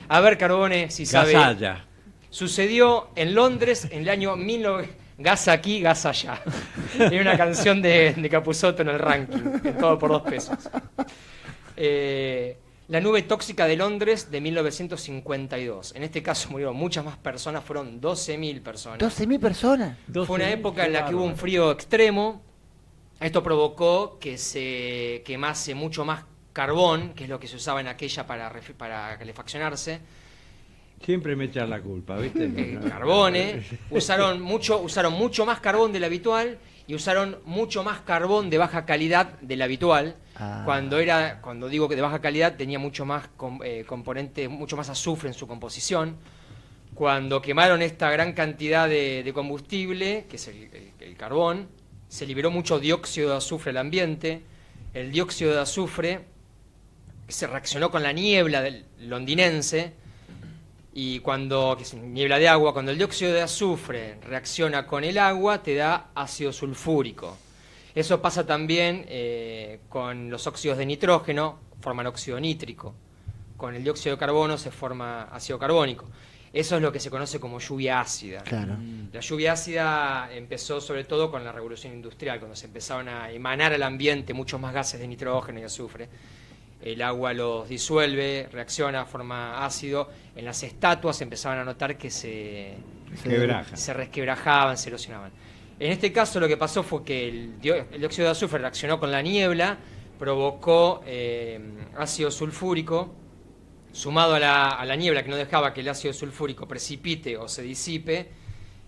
A ver, Carbone, si sabe. Gasalla. Sucedió en Londres en el año 1900. Gas aquí, gas allá. Tiene una canción de Capusotto en el ranking, en todo por 2 pesos. La nube tóxica de Londres de 1952. En este caso murieron muchas más personas, fueron 12.000 personas. 12.000 personas. Fue una época en la que hubo un frío extremo. Esto provocó que se quemase mucho más carbón, que es lo que se usaba en aquella para calefaccionarse. Siempre me echan la culpa, ¿viste? Carbone. Usaron mucho más carbón del habitual y usaron mucho más carbón de baja calidad del habitual. Cuando digo que de baja calidad, tenía mucho más componente, mucho más azufre en su composición. Cuando quemaron esta gran cantidad de combustible, que es el carbón, se liberó mucho dióxido de azufre al ambiente. El dióxido de azufre se reaccionó con la niebla londinense, y que es niebla de agua, cuando el dióxido de azufre reacciona con el agua, te da ácido sulfúrico. Eso pasa también con los óxidos de nitrógeno, forman óxido nítrico. Con el dióxido de carbono se forma ácido carbónico. Eso es lo que se conoce como lluvia ácida. Claro. La lluvia ácida empezó sobre todo con la revolución industrial, cuando se empezaron a emanar al ambiente muchos más gases de nitrógeno y azufre. El agua los disuelve, reacciona, forma ácido. En las estatuas empezaban a notar que se resquebrajaban, se erosionaban. En este caso lo que pasó fue que el dióxido de azufre reaccionó con la niebla, provocó ácido sulfúrico, sumado a la niebla que no dejaba que el ácido sulfúrico precipite o se disipe.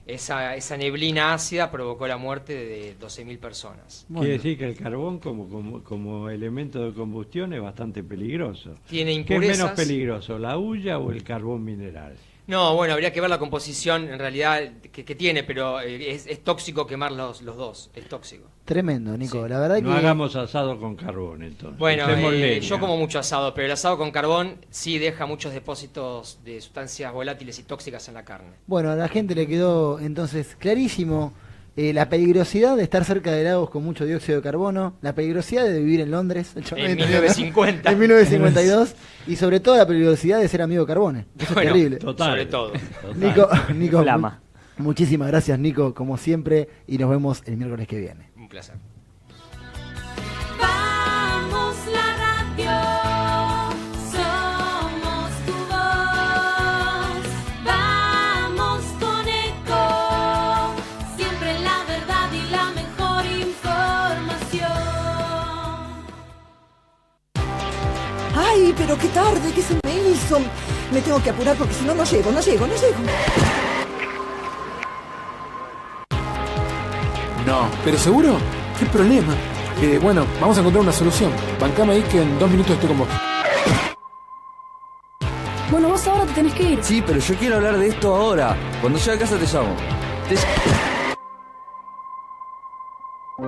Esa neblina ácida provocó la muerte de 12.000 personas. Quiere decir que el carbón como elemento de combustión es bastante peligroso. Tiene ¿Qué es impurezas. menos peligroso, la hulla o el carbón mineral? No, bueno, habría que ver la composición en realidad que tiene, pero es tóxico quemar los dos, es tóxico. Tremendo, Nico. Sí. La verdad No que... hagamos asado con carbón, entonces. Bueno, Usemos leña. yo como mucho asado, pero el asado con carbón sí deja muchos depósitos de sustancias volátiles y tóxicas en la carne. Bueno, a la gente le quedó entonces clarísimo la peligrosidad de estar cerca de lagos con mucho dióxido de carbono, la peligrosidad de vivir en Londres, En 1950. en 1952, y sobre todo la peligrosidad de ser amigo de Carbone. Eso Bueno, es terrible. Total. Sobre todo. Total. Nico, Flama. muchísimas gracias, Nico, como siempre, y nos vemos el miércoles que viene. Un placer. Vamos la radio, somos tu voz. Vamos con Eco, siempre la verdad y la mejor información. Ay, pero qué tarde, que se me hizo. Me tengo que apurar porque si no, no llego. No. ¿Pero seguro? ¿Qué problema? Bueno, vamos a encontrar una solución. Bancame ahí que en 2 minutos estoy con vos. Bueno, vos ahora te tenés que ir. Sí, pero yo quiero hablar de esto ahora. Cuando llegue a casa te llamo.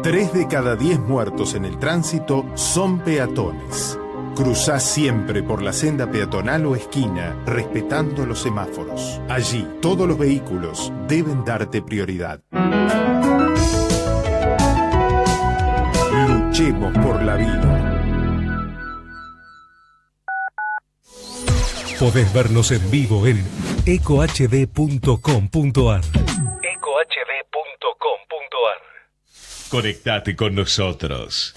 3 de cada 10 muertos en el tránsito son peatones. Cruzá siempre por la senda peatonal o esquina, respetando los semáforos. Allí, todos los vehículos deben darte prioridad. Luchemos por la vida. Podés vernos en vivo en ecohd.com.ar. Conectate con nosotros.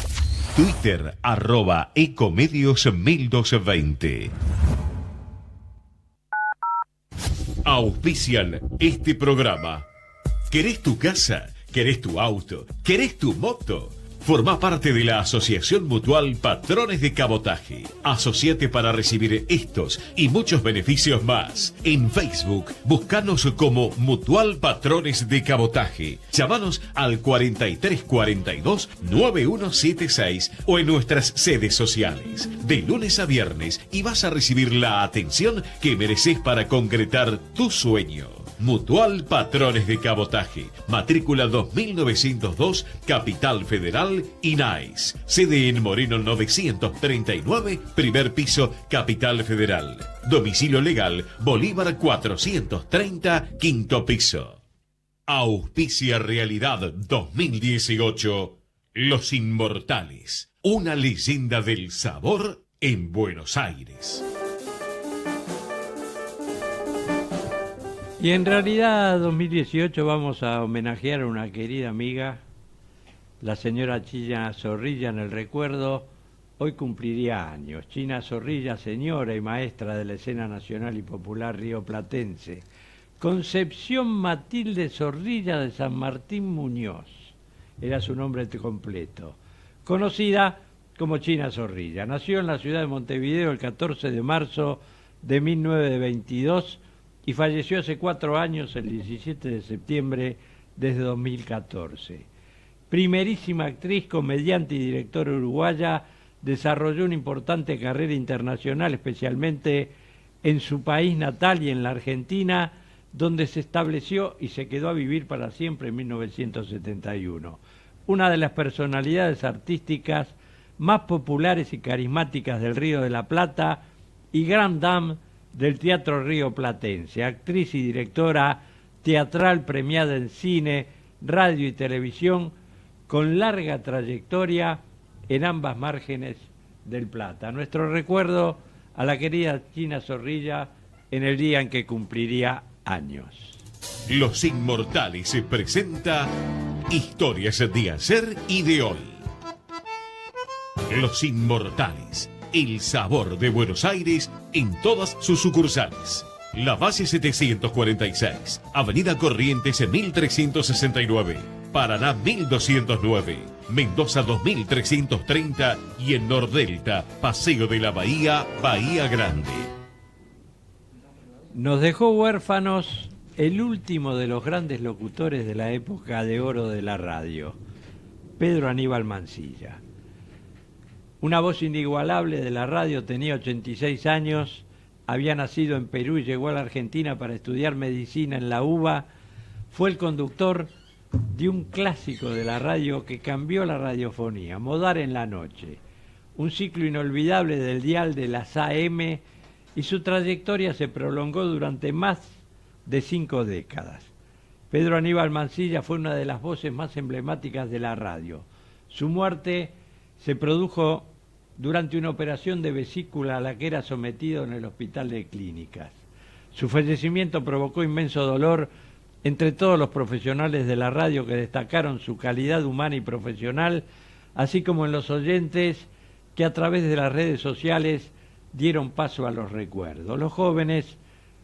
Twitter, @ecomedios1220. Auspician este programa. ¿Querés tu casa? ¿Querés tu auto? ¿Querés tu moto? Formá parte de la Asociación Mutual Patrones de Cabotaje. Asociate para recibir estos y muchos beneficios más. En Facebook, buscanos como Mutual Patrones de Cabotaje. Llámanos al 4342-9176 o en nuestras sedes sociales. De lunes a viernes y vas a recibir la atención que mereces para concretar tu sueño. Mutual Patrones de Cabotaje, matrícula 2902, Capital Federal, INAIS. Sede en Moreno 939, primer piso, Capital Federal. Domicilio legal, Bolívar 430, quinto piso. Auspicia Realidad 2018, Los Inmortales, una leyenda del sabor en Buenos Aires. Y en realidad 2018 vamos a homenajear a una querida amiga, la señora China Zorrilla, en el recuerdo. Hoy cumpliría años. China Zorrilla, señora y maestra de la escena nacional y popular rioplatense. Concepción Matilde Zorrilla de San Martín Muñoz, era su nombre completo. Conocida como China Zorrilla. Nació en la ciudad de Montevideo el 14 de marzo de 1922 y falleció hace 4 años, el 17 de septiembre desde 2014. Primerísima actriz, comediante y directora uruguaya, desarrolló una importante carrera internacional, especialmente en su país natal y en la Argentina, donde se estableció y se quedó a vivir para siempre en 1971. Una de las personalidades artísticas más populares y carismáticas del Río de la Plata y gran dame del teatro rioplatense, actriz y directora teatral premiada en cine, radio y televisión, con larga trayectoria en ambas márgenes del Plata. Nuestro recuerdo a la querida China Zorrilla en el día en que cumpliría años. Los Inmortales se presenta Historias de ayer y de hoy. Los Inmortales, el sabor de Buenos Aires en todas sus sucursales. La base 746, Avenida Corrientes 1369, Paraná 1209, Mendoza 2330 y en Nordelta, Paseo de la Bahía, Bahía Grande. Nos dejó huérfanos el último de los grandes locutores de la época de oro de la radio, Pedro Aníbal Mansilla. Una voz inigualable de la radio, tenía 86 años, había nacido en Perú y llegó a la Argentina para estudiar medicina en la UBA. Fue el conductor de un clásico de la radio que cambió la radiofonía, Modar en la noche, un ciclo inolvidable del dial de las AM, y su trayectoria se prolongó durante más de 5 décadas. Pedro Aníbal Mansilla fue una de las voces más emblemáticas de la radio. Su muerte se produjo durante una operación de vesícula a la que era sometido en el Hospital de Clínicas. Su fallecimiento provocó inmenso dolor entre todos los profesionales de la radio que destacaron su calidad humana y profesional, así como en los oyentes que a través de las redes sociales dieron paso a los recuerdos. Los jóvenes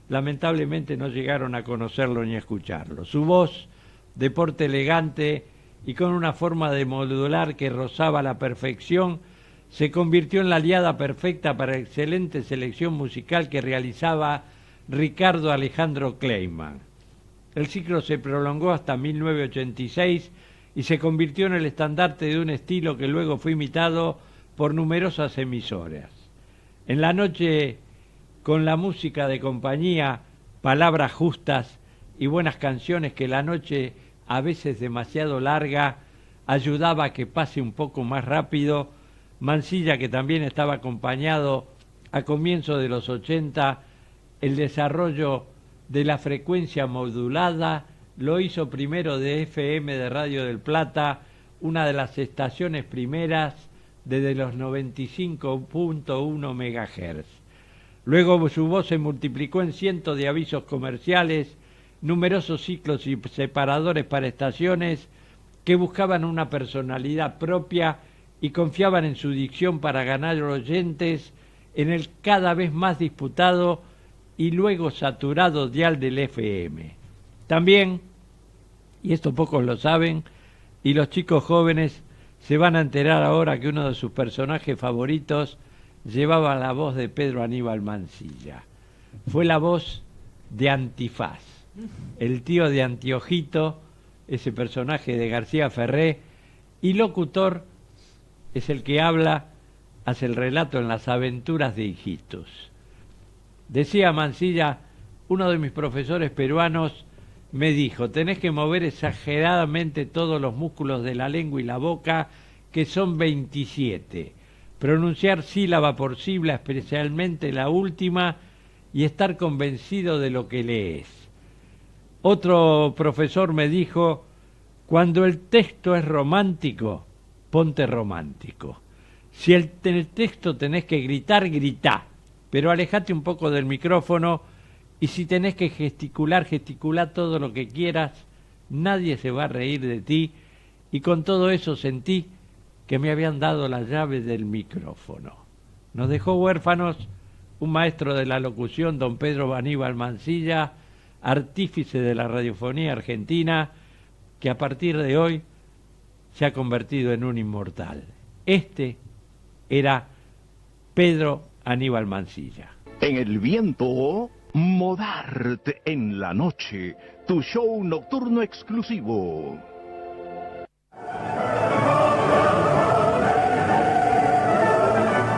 lamentablemente no llegaron a conocerlo ni a escucharlo. Su voz, de porte elegante y con una forma de modular que rozaba la perfección, se convirtió en la aliada perfecta para la excelente selección musical que realizaba Ricardo Alejandro Kleiman. El ciclo se prolongó hasta 1986 y se convirtió en el estandarte de un estilo que luego fue imitado por numerosas emisoras. En la noche, con la música de compañía, palabras justas y buenas canciones que la noche, a veces demasiado larga, ayudaba a que pase un poco más rápido, Mansilla, que también estaba acompañado a comienzos de los 80, el desarrollo de la frecuencia modulada, lo hizo primero de FM de Radio del Plata, una de las estaciones primeras desde los 95.1 MHz. Luego su voz se multiplicó en cientos de avisos comerciales, numerosos ciclos y separadores para estaciones que buscaban una personalidad propia y confiaban en su dicción para ganar oyentes en el cada vez más disputado y luego saturado dial del FM. También, y esto pocos lo saben, y los chicos jóvenes se van a enterar ahora que uno de sus personajes favoritos llevaba la voz de Pedro Aníbal Mansilla. Fue la voz de Antifaz, el tío de Antiojito, ese personaje de García Ferré, y locutor es el que habla, hace el relato en Las aventuras de Hijitus. Decía Mansilla, uno de mis profesores peruanos me dijo, tenés que mover exageradamente todos los músculos de la lengua y la boca, que son 27, pronunciar sílaba por sílaba, especialmente la última, y estar convencido de lo que lees. Otro profesor me dijo, cuando el texto es romántico, ponte romántico. Si en el texto tenés que gritar, gritá, pero alejate un poco del micrófono, y si tenés que gesticular, gesticulá todo lo que quieras, nadie se va a reír de ti, y con todo eso sentí que me habían dado la llave del micrófono. Nos dejó huérfanos un maestro de la locución, don Pedro Aníbal Mansilla, artífice de la radiofonía argentina, que a partir de hoy se ha convertido en un inmortal. Este era Pedro Aníbal Mansilla. En el viento, Modart en la noche, tu show nocturno exclusivo.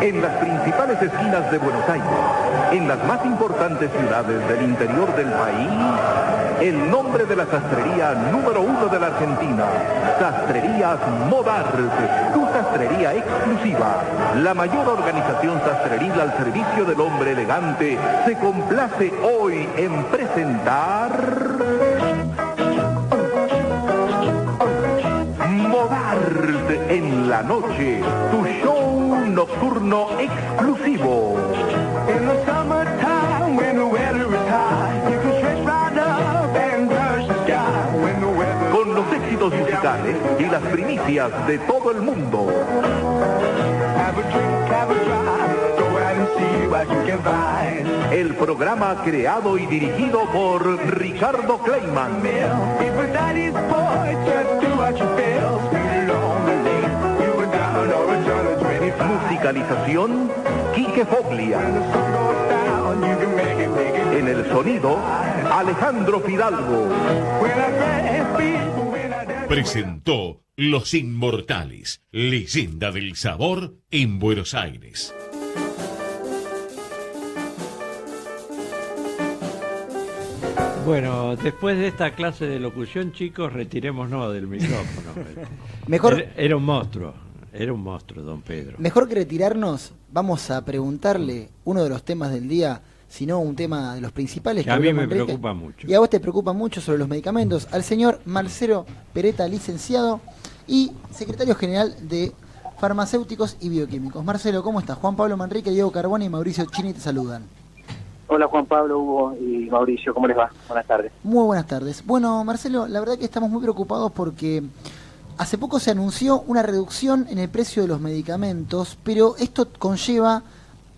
En las principales esquinas de Buenos Aires, en las más importantes ciudades del interior del país, el nombre de la sastrería número 1 de la Argentina, Sastrerías Modart, tu sastrería exclusiva, la mayor organización sastreril al servicio del hombre elegante, se complace hoy en presentar Modart en la noche, tu show nocturno exclusivo. In the summertime when the weather estrenos musicales y las primicias de todo el mundo. El programa creado y dirigido por Ricardo Kleiman. Musicalización, Quique Foglia. En el sonido, Alejandro Fidalgo. Presentó Los Inmortales, leyenda del sabor en Buenos Aires. Bueno, después de esta clase de locución, chicos, retirémonos del micrófono. Mejor, Era un monstruo, don Pedro. Mejor que retirarnos, vamos a preguntarle uno de los temas del día, si no un tema de los principales. Que a mí me preocupa mucho. Y a vos te preocupa mucho sobre los medicamentos. Al señor Marcelo Peretta, licenciado y secretario general de Farmacéuticos y Bioquímicos. Marcelo, ¿cómo estás? Juan Pablo Manrique, Diego Carbone y Mauricio Chini te saludan. Hola Juan Pablo, Hugo y Mauricio, ¿cómo les va? Buenas tardes. Muy buenas tardes. Bueno, Marcelo, la verdad que estamos muy preocupados porque hace poco se anunció una reducción en el precio de los medicamentos, pero esto conlleva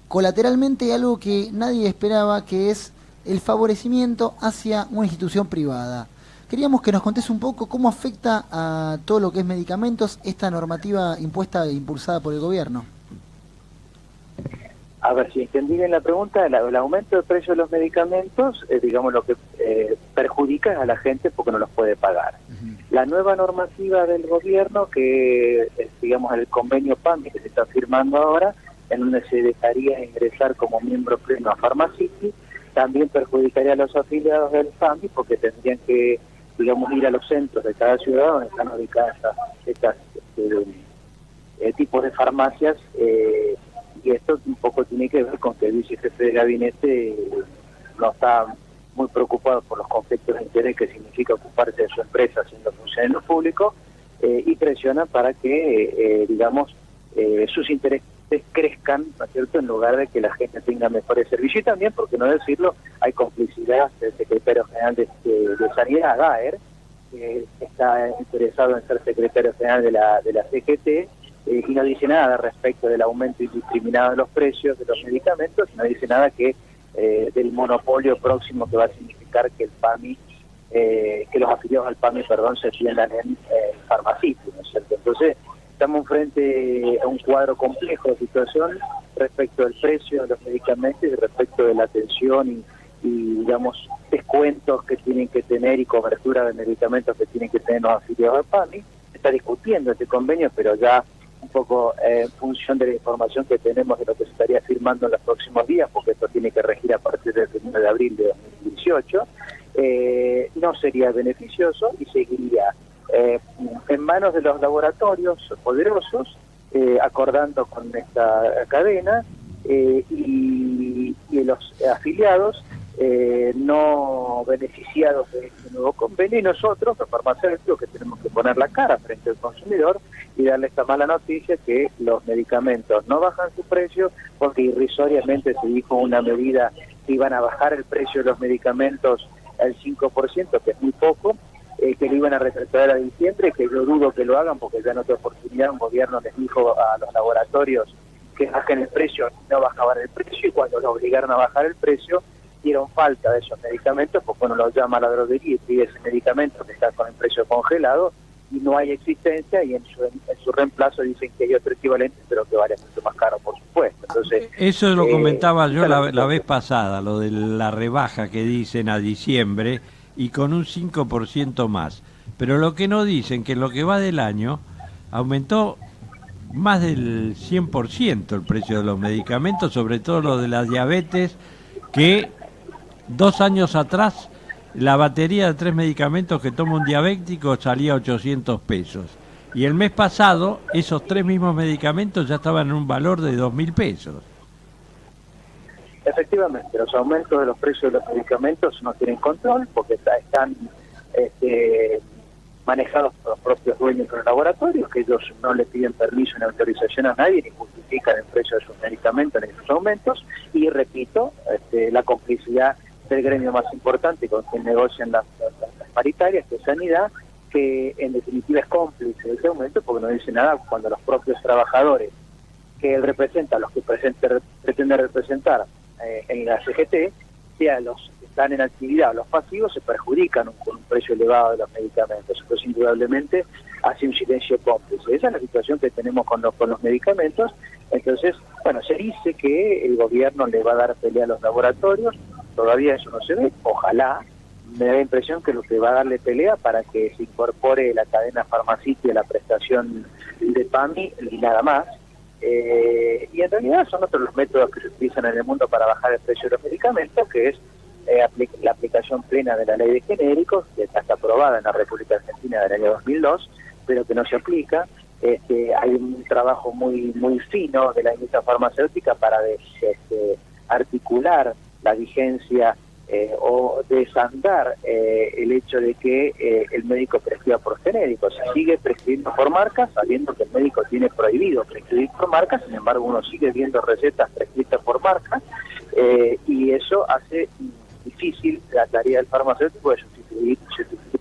colateralmente algo que nadie esperaba, que es el favorecimiento hacia una institución privada. Queríamos que nos contés un poco cómo afecta a todo lo que es medicamentos esta normativa impuesta e impulsada por el gobierno. A ver, si entendí bien la pregunta, el aumento del precio de los medicamentos, digamos, lo que perjudica a la gente porque no los puede pagar. La nueva normativa del gobierno, que es, digamos, el convenio PAMI que se está firmando ahora, en donde se dejaría ingresar como miembro pleno a Pharmacity, también perjudicaría a los afiliados del PAMI porque tendrían que, digamos, ir a los centros de cada ciudad donde están ubicadas estas tipos de farmacias, y esto un poco tiene que ver con que el vicejefe de gabinete no está muy preocupado por los conflictos de interés que significa ocuparse de su empresa haciendo función en lo público, y presiona para que, digamos, sus intereses crezcan, ¿no es cierto?, en lugar de que la gente tenga mejores servicios. Y también, por qué no decirlo, hay complicidad del secretario general de Sanidad, Gaer, que está interesado en ser secretario general de la CGT, y no dice nada respecto del aumento indiscriminado de los precios de los medicamentos, y no dice nada que del monopolio próximo que va a significar que el PAMI, que los afiliados al PAMI, se tiendan en Pharmacity, ¿no es cierto? Entonces, estamos frente a un cuadro complejo de situación respecto del precio de los medicamentos y respecto de la atención y digamos, descuentos que tienen que tener y cobertura de medicamentos que tienen que tener los afiliados al PAMI. Se está discutiendo este convenio, pero ya un poco en función de la información que tenemos de lo que se estaría firmando en los próximos días, porque esto tiene que regir a partir del 1 de abril de 2018, no sería beneficioso y seguiría en manos de los laboratorios poderosos, acordando con esta cadena, y los afiliados no beneficiados de este nuevo convenio, y nosotros, los farmacéuticos, que tenemos que poner la cara frente al consumidor y darle esta mala noticia que los medicamentos no bajan su precio, porque irrisoriamente se dijo una medida que iban a bajar el precio de los medicamentos al 5%, que es muy poco, que lo iban a retroceder a diciembre, que yo dudo que lo hagan, porque ya en otra oportunidad un gobierno les dijo a los laboratorios que bajen el precio, no bajaban el precio, y cuando los obligaron a bajar el precio, dieron falta de esos medicamentos, porque uno los llama a la droguería y pide ese medicamento que está con el precio congelado, y no hay existencia, y en su reemplazo dicen que hay otro equivalente, pero que vale mucho más caro, por supuesto. Entonces, eso lo comentaba yo la vez pasada, lo de la rebaja que dicen a diciembre, y con un 5% más. Pero lo que no dicen, que en lo que va del año, aumentó más del 100% el precio de los medicamentos, sobre todo lo de la diabetes, que 2 años atrás la batería de 3 medicamentos que toma un diabético salía a 800 pesos. Y el mes pasado, esos 3 mismos medicamentos ya estaban en un valor de 2.000 pesos. Efectivamente, los aumentos de los precios de los medicamentos no tienen control, porque están manejados por los propios dueños de los laboratorios, que ellos no le piden permiso ni autorización a nadie, ni justifican el precio de sus medicamentos ni sus aumentos, y repito, la complicidad del gremio más importante con quien negocian las paritarias, que es Sanidad, que en definitiva es cómplice de ese aumento, porque no dice nada cuando los propios trabajadores que él representa, los que pretende representar en la CGT, sea los que están en actividad o los pasivos, se perjudican con un precio elevado de los medicamentos. Entonces, indudablemente, hace un silencio cómplice. Esa es la situación que tenemos con los medicamentos. Entonces, bueno, se dice que el gobierno le va a dar pelea a los laboratorios, todavía eso no se ve, ojalá. Me da la impresión que lo que va a darle pelea para que se incorpore la cadena farmacéutica a la prestación de PAMI y nada más. Y en realidad son otros los métodos que se utilizan en el mundo para bajar el precio de los medicamentos, que es la aplicación plena de la ley de genéricos, que está aprobada en la República Argentina del año 2002, pero que no se aplica. Hay un trabajo muy fino de la industria farmacéutica para articular la vigencia o desandar el hecho de que el médico prescriba por genéricos. Se sigue prescribiendo por marcas, sabiendo que el médico tiene prohibido prescribir por marcas, sin embargo uno sigue viendo recetas prescritas por marcas, y eso hace difícil la tarea del farmacéutico de sustituir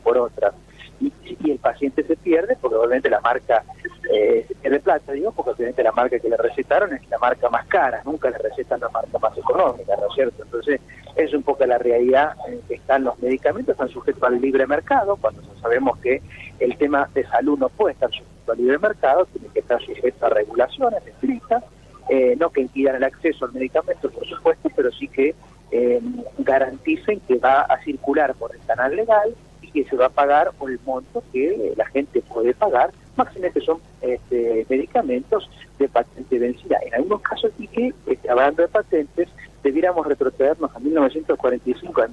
por otras. Y el paciente se pierde, porque obviamente la marca se pierde plata, porque obviamente la marca que le recetaron es la marca más cara, nunca le recetan la marca más económica, ¿no es cierto? Entonces, es un poco la realidad en que están los medicamentos, están sujetos al libre mercado, cuando sabemos que el tema de salud no puede estar sujeto al libre mercado, tiene que estar sujeto a regulaciones estrictas, no que impidan el acceso al medicamento, por supuesto, pero sí que garanticen que va a circular por el canal legal y que se va a pagar por el monto que la gente puede pagar, máxime que son medicamentos de patente vencida. En algunos casos, y que, hablando de patentes, debiéramos retrocedernos a 1945, al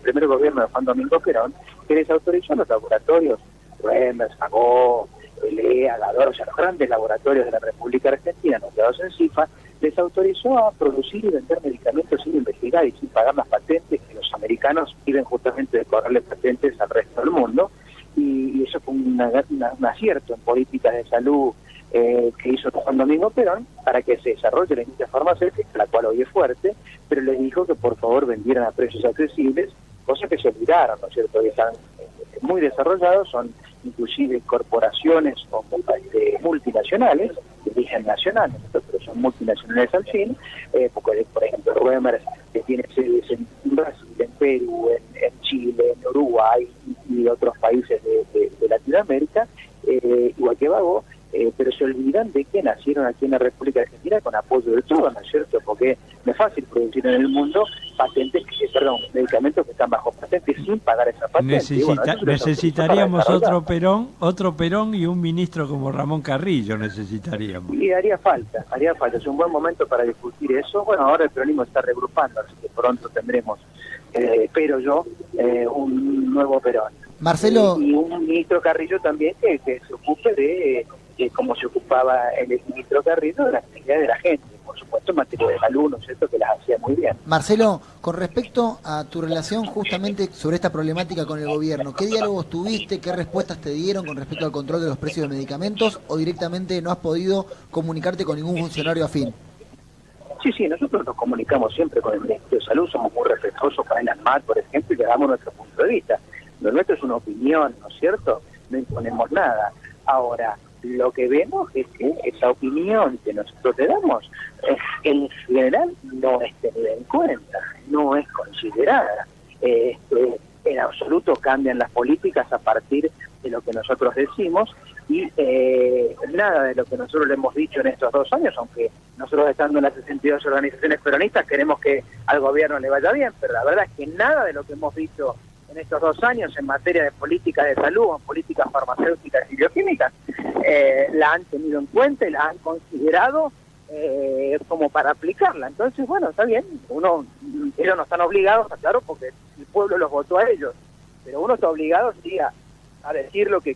primer gobierno de Juan Domingo Perón, que les autorizó a los laboratorios, Remer, Sagó, Elea, Gador, o sea, los grandes laboratorios de la República Argentina, nombrados en CIFA, les autorizó a producir y vender medicamentos sin investigar y sin pagar las patentes, que los americanos quieren justamente de cobrarle patentes al resto del mundo, y eso fue un acierto en políticas de salud que hizo Juan Domingo Perón para que se desarrolle la industria farmacéutica, la cual hoy es fuerte, pero les dijo que por favor vendieran a precios accesibles, cosa que se olvidaron, ¿no es cierto? Hoy están muy desarrollados, son inclusive corporaciones o multinacionales, de origen nacional, pero son multinacionales al fin, porque por ejemplo Remer, que tiene sedes en Brasil, en Perú, en Chile, en Uruguay y otros países de Latinoamérica, igual que Vago, pero se olvidan de que nacieron aquí en la República Argentina con apoyo de todos, ¿no es cierto? Porque no es fácil producir en el mundo medicamentos que están bajo patente sin pagar esa patente. Necesitaríamos otro Perón y un ministro como Ramón Carrillo necesitaríamos. Y haría falta, es un buen momento para discutir eso. Bueno, ahora el peronismo está regrupando, así que pronto tendremos, espero yo, un nuevo Perón. Marcelo. Y un ministro Carrillo también que se ocupe de como se ocupaba el ministro Carrillo, de la actividad de la gente, por supuesto en materia de salud, ¿no es cierto?, que las hacía muy bien. Marcelo, con respecto a tu relación justamente sobre esta problemática con el gobierno, ¿qué diálogos tuviste, qué respuestas te dieron con respecto al control de los precios de medicamentos, o directamente no has podido comunicarte con ningún funcionario afín? Sí, nosotros nos comunicamos siempre con el Ministerio de Salud, somos muy respetuosos con el ANMAT, por ejemplo, y le damos nuestro punto de vista. Lo nuestro es una opinión, ¿no es cierto?, no imponemos nada. Ahora, lo que vemos es que esa opinión que nosotros le damos, en general, no es tenida en cuenta, no es considerada. En absoluto cambian las políticas a partir de lo que nosotros decimos, y nada de lo que nosotros le hemos dicho en estos 2 años, aunque nosotros estando en las 62 organizaciones peronistas queremos que al gobierno le vaya bien, pero la verdad es que nada de lo que hemos dicho en estos 2 años en materia de políticas de salud o en políticas farmacéuticas y bioquímicas la han tenido en cuenta y la han considerado como para aplicarla. Entonces, bueno, está bien, ellos no están obligados, claro, porque el pueblo los votó a ellos, pero uno está obligado, sí, a decir lo que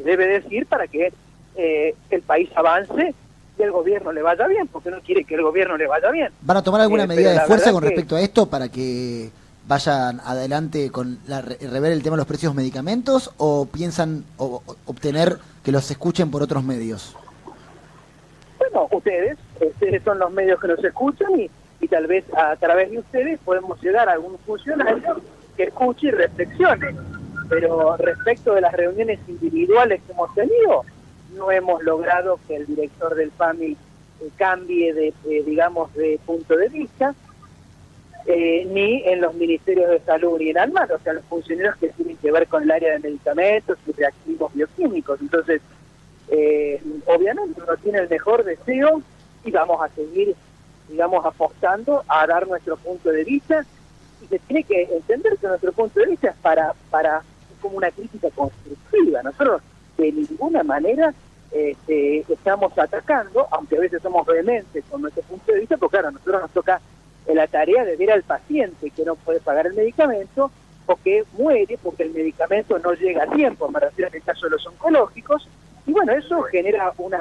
debe decir para que el país avance y el gobierno le vaya bien, porque no quiere que el gobierno le vaya bien. ¿Van a tomar alguna medida de fuerza con respecto a esto para que vayan adelante con rever el tema de los precios de medicamentos, o piensan obtener que los escuchen por otros medios? Bueno, ustedes son los medios que nos escuchan, y tal vez a través de ustedes podemos llegar a algún funcionario que escuche y reflexione. Pero respecto de las reuniones individuales que hemos tenido, no hemos logrado que el director del PAMI cambie de punto de vista, ni en los ministerios de salud ni en ANMAT, o sea, los funcionarios que tienen que ver con el área de medicamentos y reactivos bioquímicos. Entonces, obviamente uno tiene el mejor deseo y vamos a seguir, apostando a dar nuestro punto de vista, y se tiene que entender que nuestro punto de vista es para como una crítica constructiva. Nosotros de ninguna manera estamos atacando, aunque a veces somos vehementes con nuestro punto de vista, porque claro, a nosotros nos toca la tarea de ver al paciente que no puede pagar el medicamento o que muere porque el medicamento no llega a tiempo, me refiero en el caso de los oncológicos, y bueno, eso genera una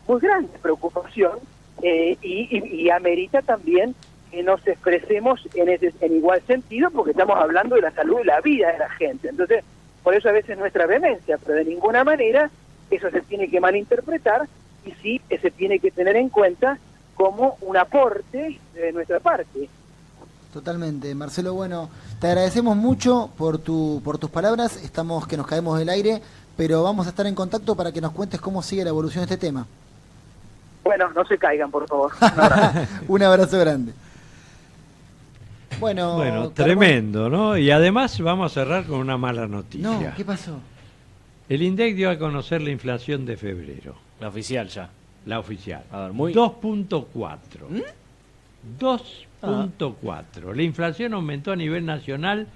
muy grande preocupación y amerita también que nos expresemos en igual sentido, porque estamos hablando de la salud y la vida de la gente. Entonces, por eso a veces nuestra vehemencia, pero de ninguna manera eso se tiene que malinterpretar y sí se tiene que tener en cuenta como un aporte de nuestra parte. Totalmente, Marcelo. Bueno, te agradecemos mucho por tus palabras. Estamos que nos caemos del aire, pero vamos a estar en contacto para que nos cuentes cómo sigue la evolución de este tema. Bueno, no se caigan, por favor. Un abrazo grande. Bueno, tremendo, ¿no? Y además vamos a cerrar con una mala noticia. No, ¿qué pasó? El INDEC dio a conocer la inflación de febrero. La oficial ya. La oficial. A ver, muy... 2.4. 2.4. La inflación aumentó a nivel nacional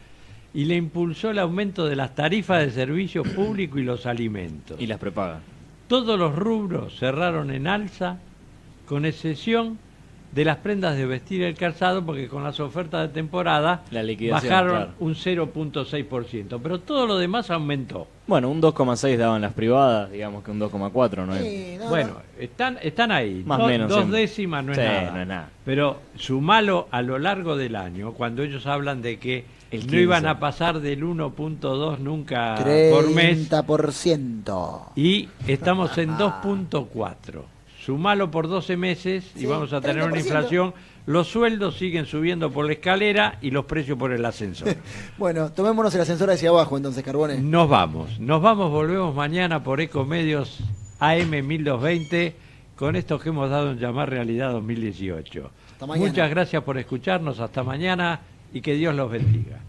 y le impulsó el aumento de las tarifas de servicios públicos y los alimentos. Y las prepagas. Todos los rubros cerraron en alza, con excepción de las prendas de vestir y el calzado, porque con las ofertas de temporada la liquidación, bajaron claro, un 0.6%, pero todo lo demás aumentó. Bueno, un 2,6 daban las privadas, digamos que un 2,4 no es. Sí, no, bueno, están ahí, más o menos, dos siempre. décimas no es, Sí, nada. no es nada. Pero sumalo a lo largo del año, cuando ellos hablan de que El no 15. iban a pasar del 1.2 nunca por mes, 30%. y estamos en 2.4. Sumalo por 12 meses y Sí, vamos a tener 30%. una inflación. Los sueldos siguen subiendo por la escalera y los precios por el ascensor. Bueno, tomémonos el ascensor hacia abajo entonces, Carbone. Nos vamos, volvemos mañana por Ecomedios AM 1220 con esto que hemos dado en llamar Realidad 2018. Hasta mañana. Muchas gracias por escucharnos, hasta mañana y que Dios los bendiga.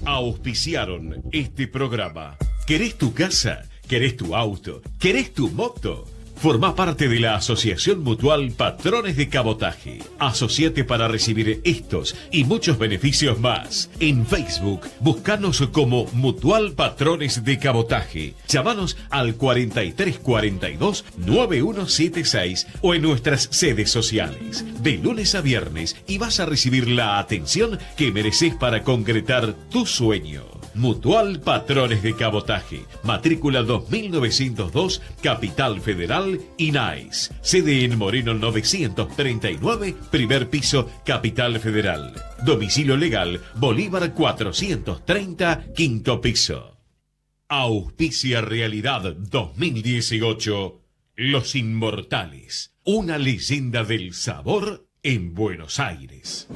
Auspiciaron este programa. ¿Querés tu casa? ¿Querés tu auto? ¿Querés tu moto? Formá parte de la Asociación Mutual Patrones de Cabotaje. Asociate para recibir estos y muchos beneficios más. En Facebook, buscanos como Mutual Patrones de Cabotaje. Llamanos al 4342-9176 o en nuestras sedes sociales. De lunes a viernes y vas a recibir la atención que mereces para concretar tu sueño. Mutual Patrones de Cabotaje, matrícula 2902, Capital Federal, INAIS. Sede en Moreno 939, primer piso, Capital Federal. Domicilio legal, Bolívar 430, quinto piso. Auspicia Realidad 2018, Los Inmortales, una leyenda del sabor en Buenos Aires.